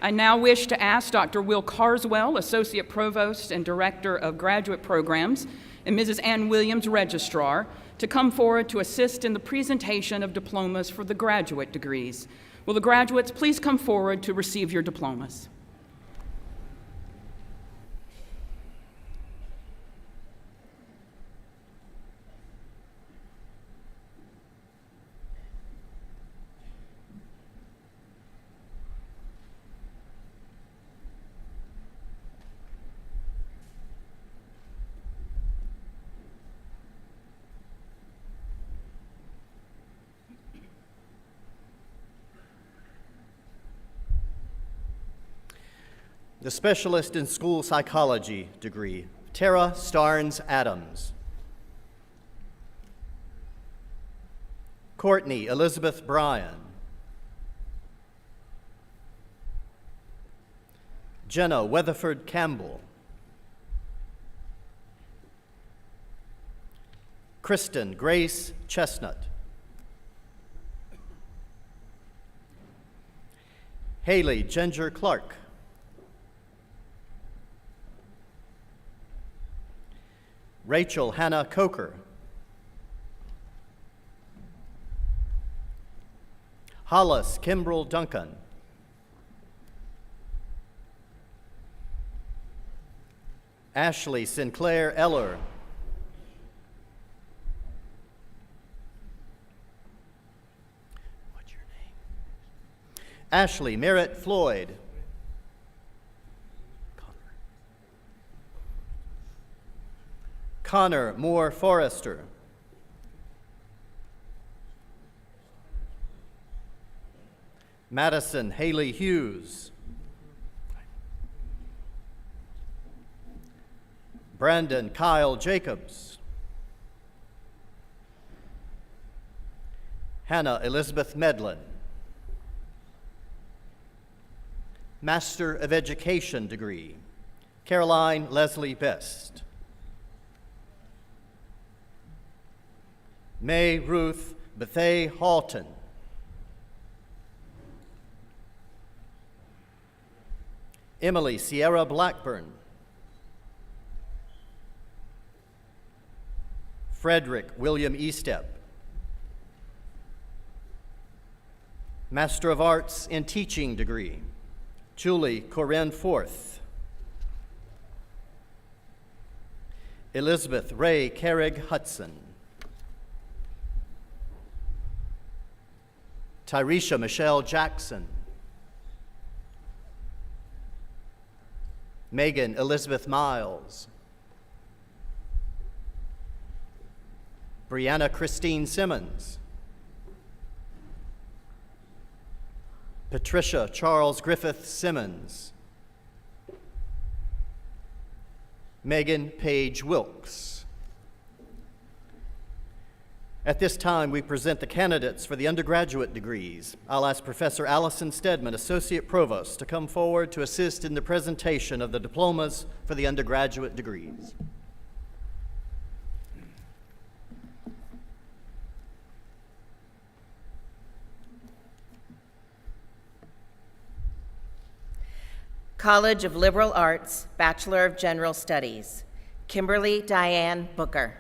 I now wish to ask Dr. Will Carswell, Associate Provost and Director of Graduate Programs, and Mrs. Ann Williams, Registrar, to come forward to assist in the presentation of diplomas for the graduate degrees. Will the graduates please come forward to receive your diplomas? The Specialist in School Psychology degree, Tara Starnes Adams. Courtney Elizabeth Bryan. Jenna Weatherford Campbell. Kristen Grace Chestnut. Haley Ginger Clark. Rachel Hannah Coker. Hollis Kimbrell Duncan. Ashley Sinclair Eller. What's your name? Ashley Merritt Floyd. Connor Moore Forrester. Madison Haley Hughes. Brandon Kyle Jacobs. Hannah Elizabeth Medlin. Master of Education degree, Caroline Leslie Best. May Ruth Bethay Halton. Emily Sierra Blackburn. Frederick William Estep. Master of Arts in Teaching degree, Julie Corinne Forth. Elizabeth Ray Carrig Hudson. Tyresha Michelle Jackson. Megan Elizabeth Miles. Brianna Christine Simmons. Patricia Charles Griffith Simmons. Megan Page Wilkes. At this time, we present the candidates for the undergraduate degrees. I'll ask Professor Allison Stedman, Associate Provost, to come forward to assist in the presentation of the diplomas for the undergraduate degrees. College of Liberal Arts, Bachelor of General Studies, Kimberly Diane Booker.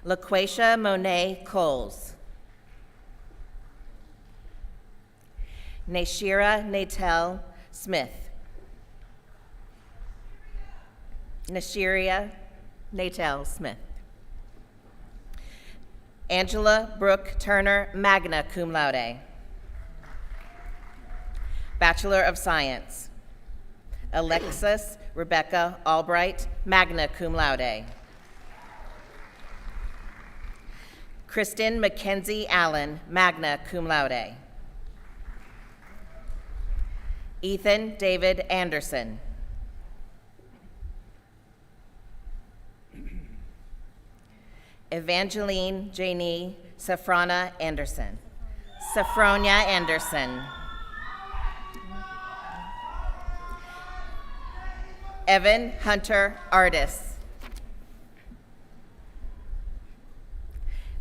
LaQuasia Monet Coles. Nashira Natel Smith. Nashiria Natel Smith. Angela Brooke Turner, magna cum laude. Bachelor of Science. Alexis Rebecca Albright, magna cum laude. Kristen Mackenzie Allen, magna cum laude. Ethan David Anderson. Evangeline Janie Safrona Anderson. Safronia Anderson. Evan Hunter Artis.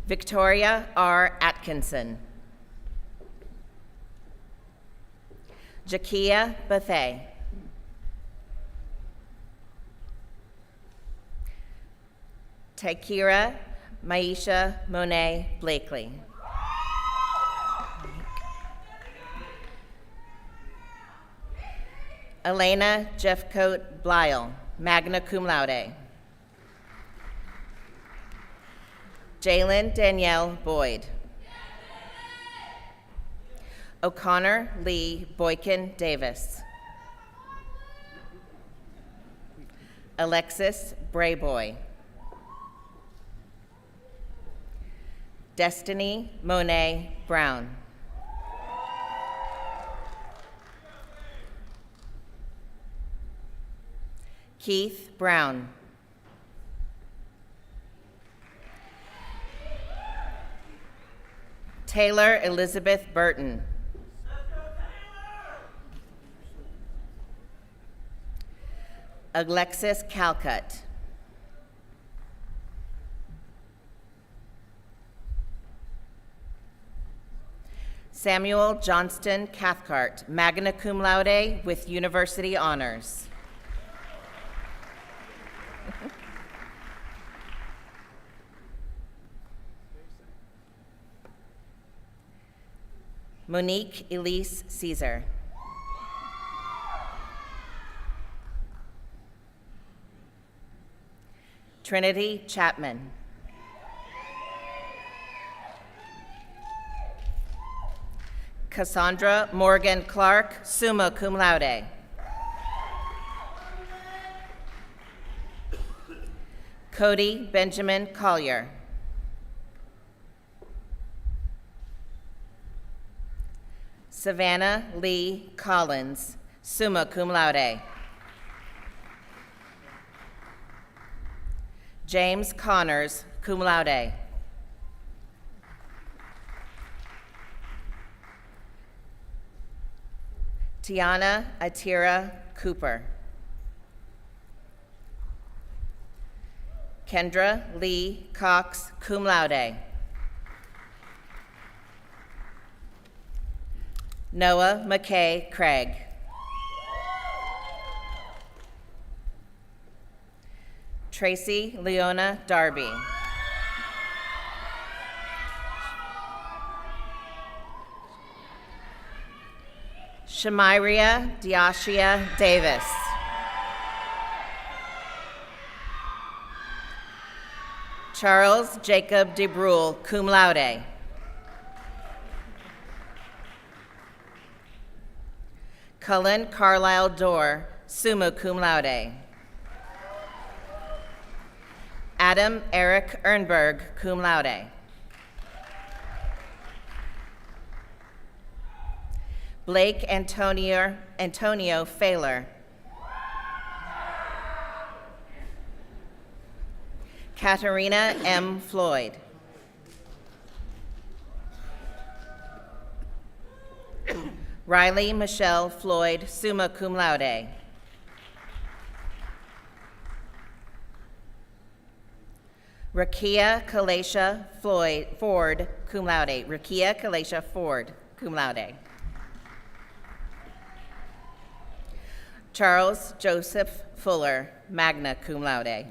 Victoria R. Atkinson. Jakia Bethay. Taikira Maisha Monet Blakely. Elena Jeffcoat Blyle, magna cum laude. Jalen Danielle Boyd. O'Connor Lee Boykin Davis. Alexis Brayboy. Destiny Monet Brown. Keith Brown. Taylor Elizabeth Burton. Alexis Calcutt. Samuel Johnston Cathcart, magna cum laude with university honors. Monique Elise Caesar. Trinity Chapman. Cassandra Morgan Clark, summa cum laude. Cody Benjamin Collier. Savannah Lee Collins, summa cum laude. James Connors, cum laude. Tiana Atira Cooper. Kendra Lee Cox, cum laude. Noah McKay Craig. Tracy Leona Darby. Shamiria Diashia Davis. Charles Jacob DeBrule, cum laude. Cullen Carlisle Dorr, summa cum laude. Adam Eric Ernberg, cum laude. Blake Antonio Failer. Katarina M. Floyd. Riley Michelle Floyd, summa cum laude. Rakia Kalacia Ford, cum laude. Rakia Kalacia Ford, cum laude. Charles Joseph Fuller, magna cum laude.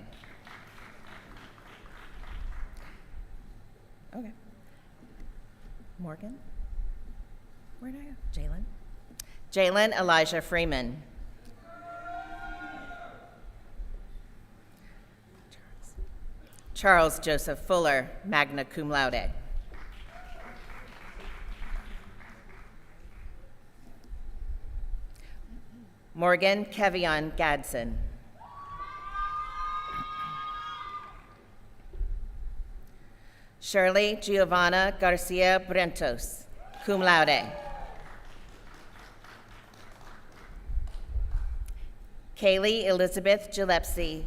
Okay. Morgan? Where'd I go? Jalen? Jalen Elijah Freeman. Charles Joseph Fuller, magna cum laude. Morgan Kevion Gadsden. Shirley Giovanna Garcia Brentos, cum laude. Kaylee Elizabeth Gillespie,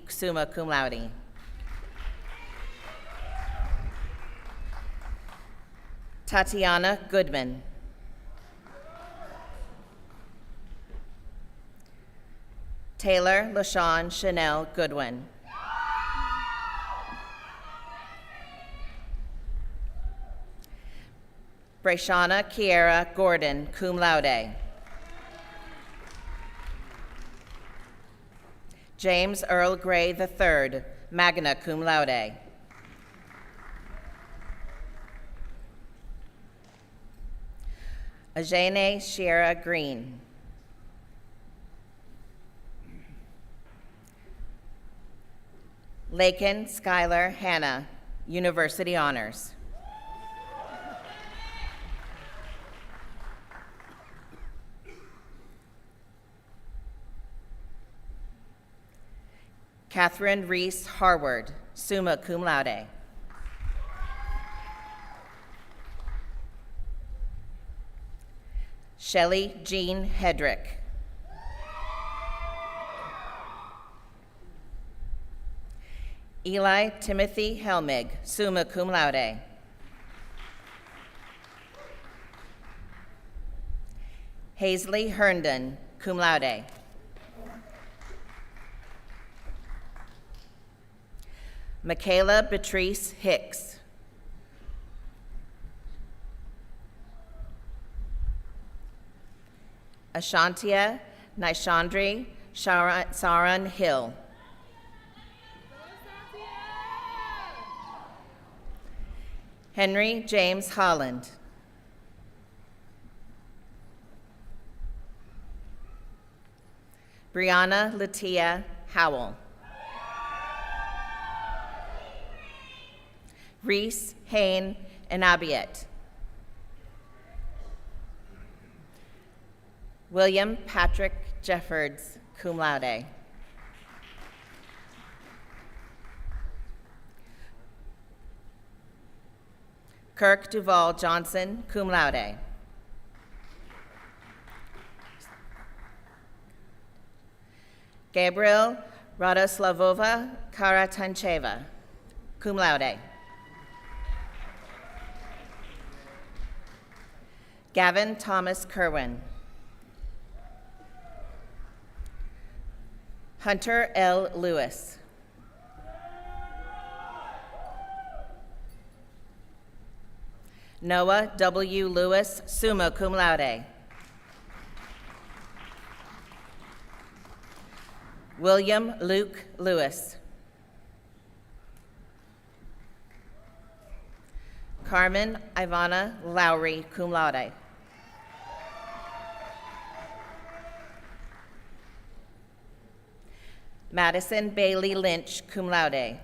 summa cum laude. Tatiana Goodman. Taylor LaShawn Chanel Goodwin. Brashana Kiera Gordon, cum laude. James Earl Gray III, magna cum laude. Ajane Shiera Green. Lakin Skylar Hannah, University Honors. Catherine Reese Harward, summa cum laude. Shelley Jean Hedrick. Eli Timothy Helmig, summa cum laude. Hazley Herndon, cum laude. Michaela Beatrice Hicks. Ashantia Nishandri Saran Hill. Henry James Holland. Brianna Latia Howell. Reese Hain Inabiet. William Patrick Jeffords, cum laude. Kirk Duval Johnson, cum laude. Gabriel Radoslavova Karatancheva, cum laude. Gavin Thomas Kerwin. Hunter L. Lewis. Noah W. Lewis, summa cum laude. William Luke Lewis. Carmen Ivana Lowry, cum laude. Madison Bailey Lynch, cum laude.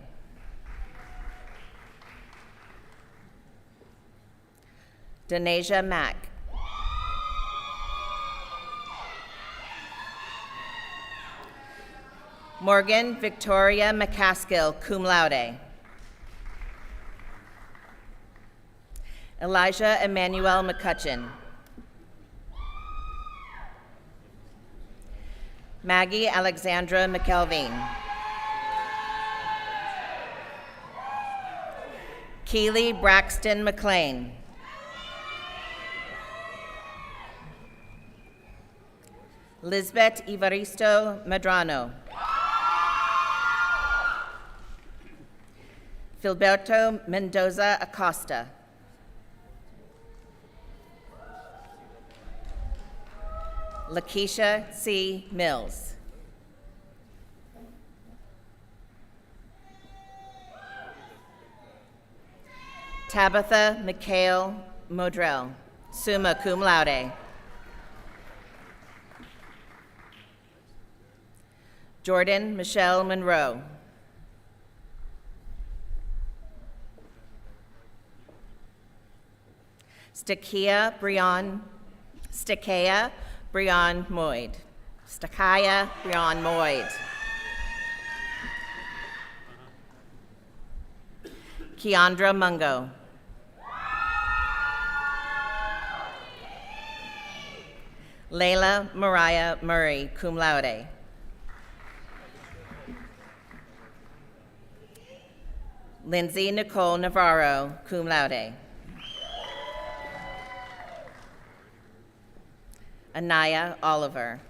Denasia Mack. Morgan Victoria McCaskill, cum laude. Elijah Emmanuel McCutcheon. Maggie Alexandra McKelveen. Keely Braxton McLean. Lisbeth Ivaristo Medrano. Filberto Mendoza Acosta. Lakeisha C. Mills. Tabitha Mikhail Modrell, summa cum laude. Jordan Michelle Monroe. Stakaya Brian Moyd. Stakaya Brian Moyd. Keandra Mungo. Layla Mariah Murray, cum laude. Lindsay Nicole Navarro, cum laude. Anaya Oliver.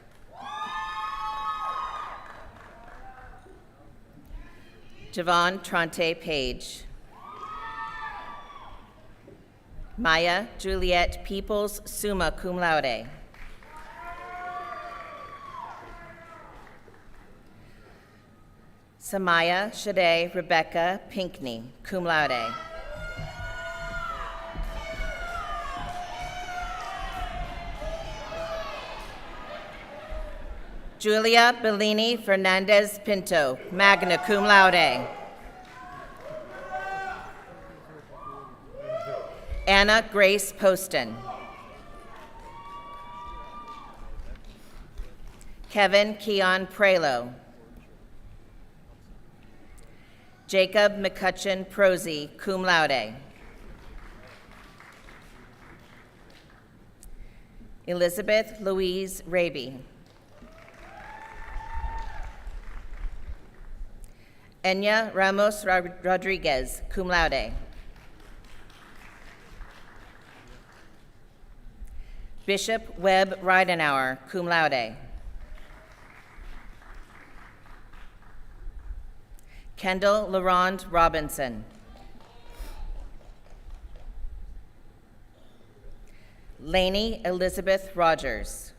Javon Trante Page. Maya Juliet Peoples, summa cum laude. Samaya Shade Rebecca Pinkney, cum laude. Julia Bellini Fernandez Pinto, magna cum laude. Anna Grace Poston. Kevin Keon Prelo. Jacob McCutcheon Prosy, cum laude. Elizabeth Louise Raby. Enya Ramos Rodriguez, cum laude. Bishop Webb Ridenauer, cum laude. Kendall LaRond Robinson. Lainey Elizabeth Rogers.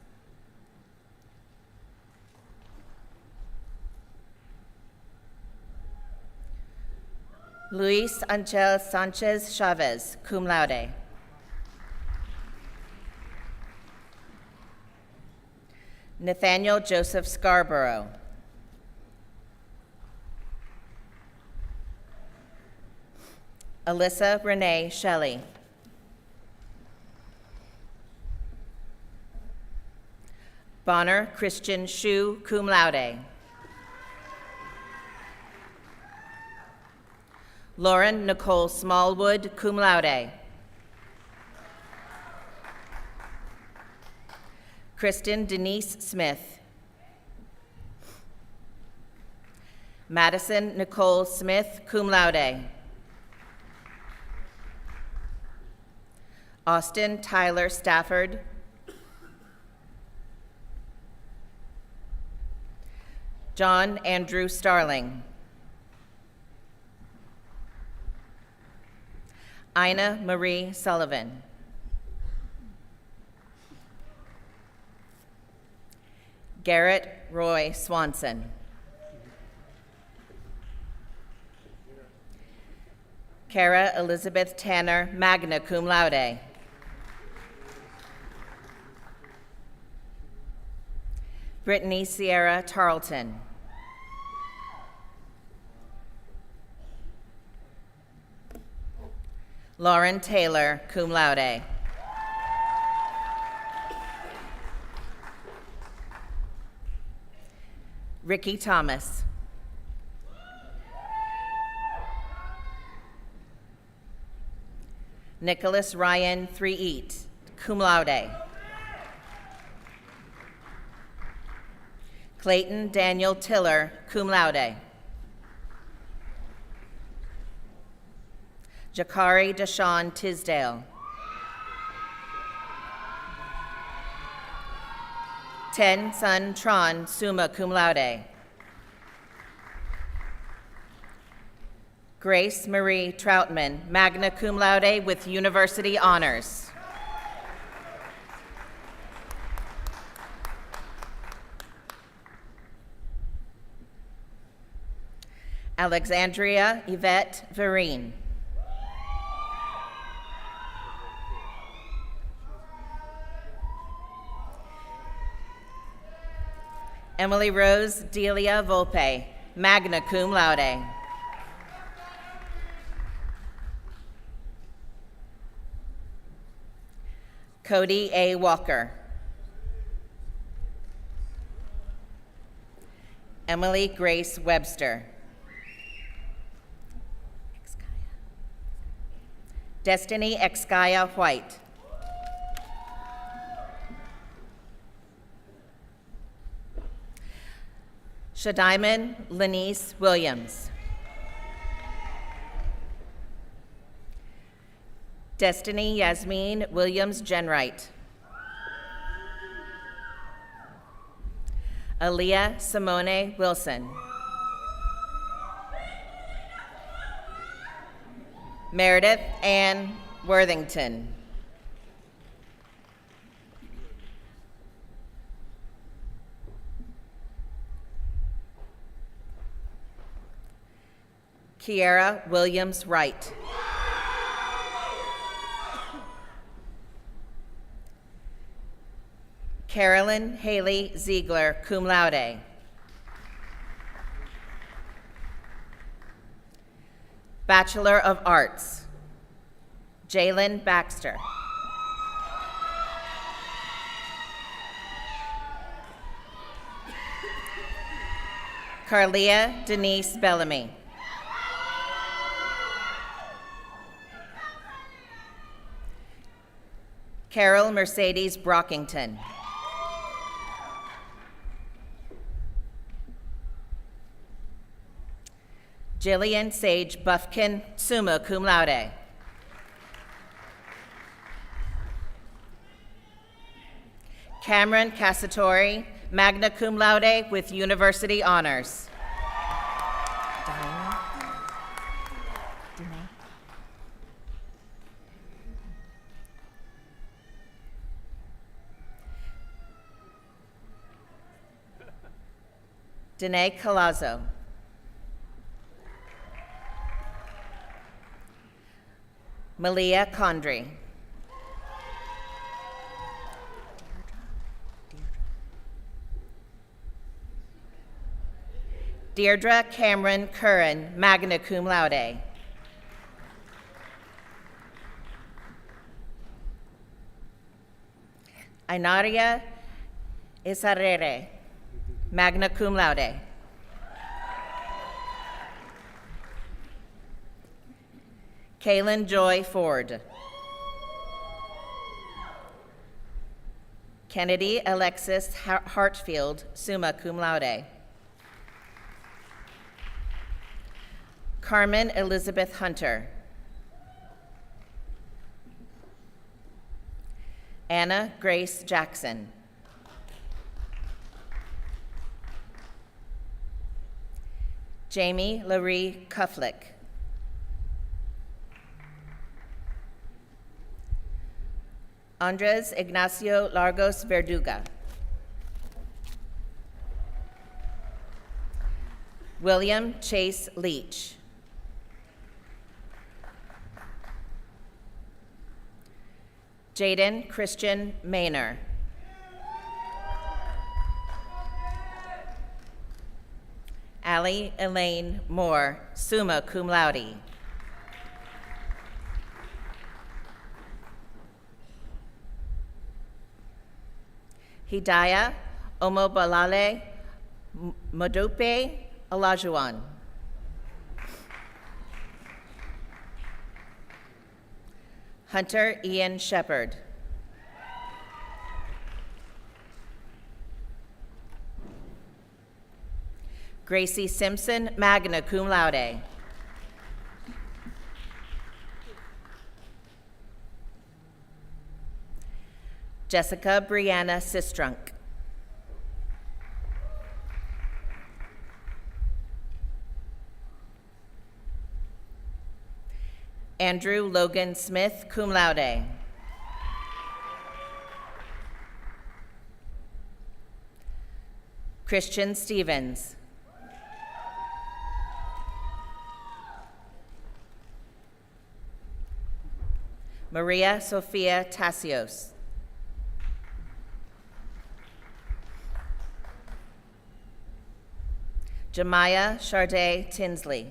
Luis Angel Sanchez Chavez, cum laude. Nathaniel Joseph Scarborough. Alyssa Renee Shelley. Bonner Christian Shu, cum laude. Lauren Nicole Smallwood, cum laude. Kristen Denise Smith. Madison Nicole Smith, cum laude. Austin Tyler Stafford. John Andrew Starling. Ina Marie Sullivan. Garrett Roy Swanson. Kara Elizabeth Tanner, magna cum laude. Brittany Sierra Tarleton. Lauren Taylor, cum laude. Ricky Thomas. Nicholas Ryan 3-Eat, cum laude. Clayton Daniel Tiller, cum laude. Jakari Deshawn Tisdale. Ten Sun Tron, summa cum laude. Grace Marie Troutman, magna cum laude with university honors. Alexandria Yvette Vereen. Emily Rose Delia Volpe, magna cum laude. Cody A. Walker. Emily Grace Webster. Destiny Excaya White. Shadiman Lenice Williams. Destiny Yasmin Williams Genwright. Aaliyah Simone Wilson. Meredith Ann Worthington. Kiara Williams Wright. Carolyn Haley Ziegler, cum laude. Bachelor of Arts, Jalen Baxter. Carlia Denise Bellamy. Carol Mercedes Brockington. Jillian Sage Buffkin, summa cum laude. Cameron Cassatori, magna cum laude with university honors. Danae Colazzo. Malia Condry. Deirdre Cameron Curran, magna cum laude. Ainaria Isarere, magna cum laude. Kaylin Joy Ford. Kennedy Alexis Hartfield, summa cum laude. Carmen Elizabeth Hunter. Anna Grace Jackson. Jamie Laree Kuflick. Andres Ignacio Largos Verduga. William Chase Leach. Jaden Christian Maynor. Allie Elaine Moore, summa cum laude. Hidayah Omobalale Modope Olajuwon. Hunter Ian Shepard. Gracie Simpson, magna cum laude. Jessica Brianna Sistrunk. Andrew Logan Smith, cum laude. Christian Stevens. Maria Sophia Tassios. Jemiah Charday Tinsley.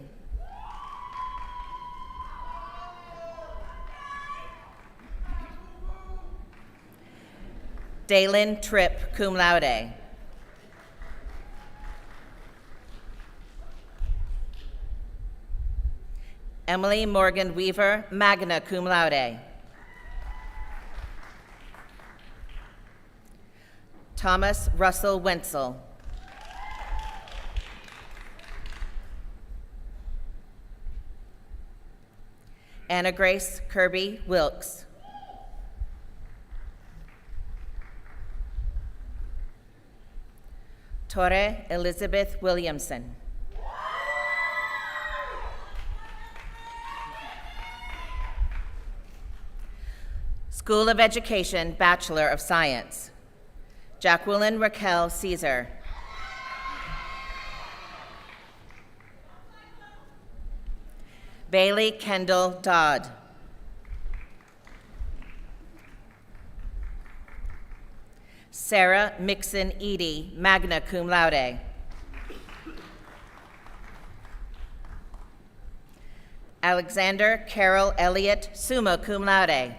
Dalen Tripp, cum laude. Emily Morgan Weaver, magna cum laude. Thomas Russell Wenzel. Anna Grace Kirby Wilkes. Torre Elizabeth Williamson. School of Education, Bachelor of Science. Jacqueline Raquel Caesar. Bailey Kendall Dodd. Sarah Mixon Edie, magna cum laude. Alexander Carroll Elliott, summa cum laude.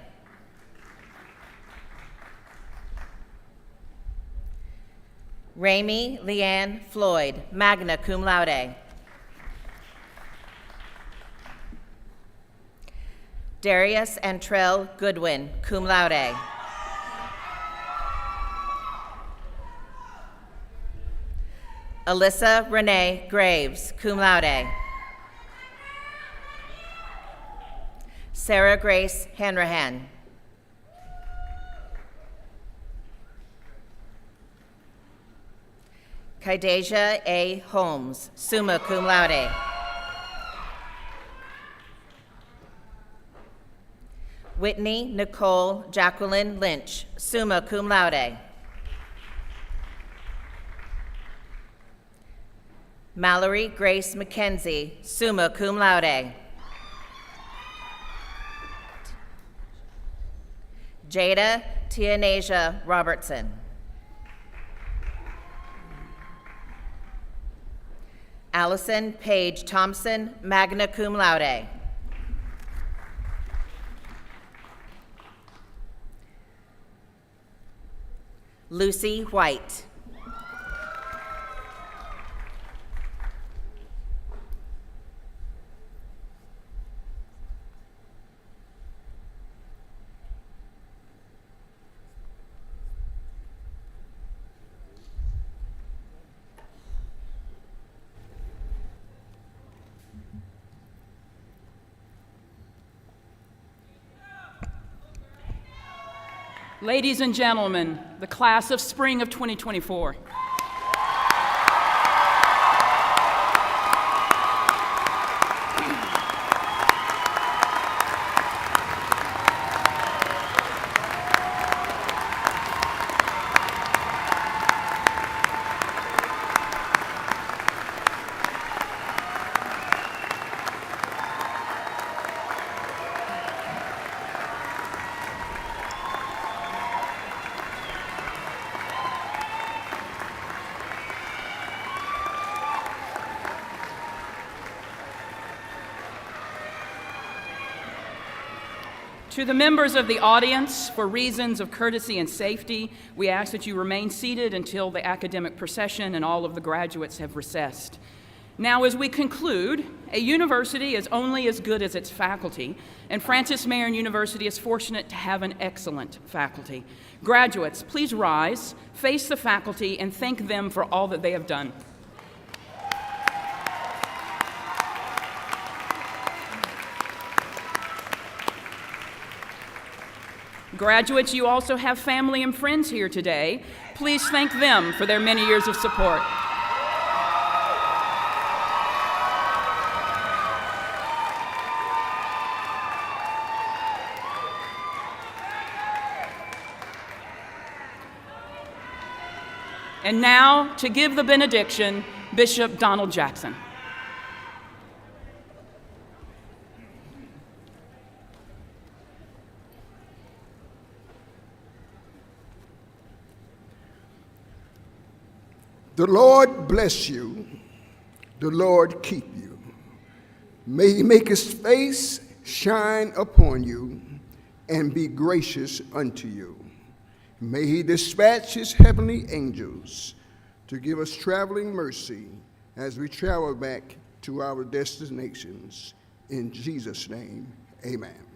Ramey Leanne Floyd, magna cum laude. Darius Antrell Goodwin, cum laude. Alyssa Renee Graves, cum laude. Sarah Grace Hanrahan. Kydasia A. Holmes, summa cum laude. Whitney Nicole Jacqueline Lynch, summa cum laude. Mallory Grace McKenzie, summa cum laude. Jada Tianasia Robertson. Allison Paige Thompson, magna cum laude. Lucy White. Ladies and gentlemen, the class of spring of 2024. To the members of the audience, for reasons of courtesy and safety, we ask that you remain seated until the academic procession and all of the graduates have recessed. Now, as we conclude, a university is only as good as its faculty, and Francis Marion University is fortunate to have an excellent faculty. Graduates, please rise, face the faculty, and thank them for all that they have done. Graduates, you also have family and friends here today. Please thank them for their many years of support. And now, to give the benediction, Bishop Donald Jackson. The Lord bless you. The Lord keep you. May he make his face shine upon you and be gracious unto you. May he dispatch his heavenly angels to give us traveling mercy as we travel back to our destinations. In Jesus' name, amen.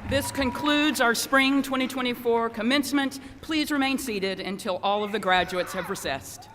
This concludes our spring 2024 commencement. Please remain seated until all of the graduates have recessed.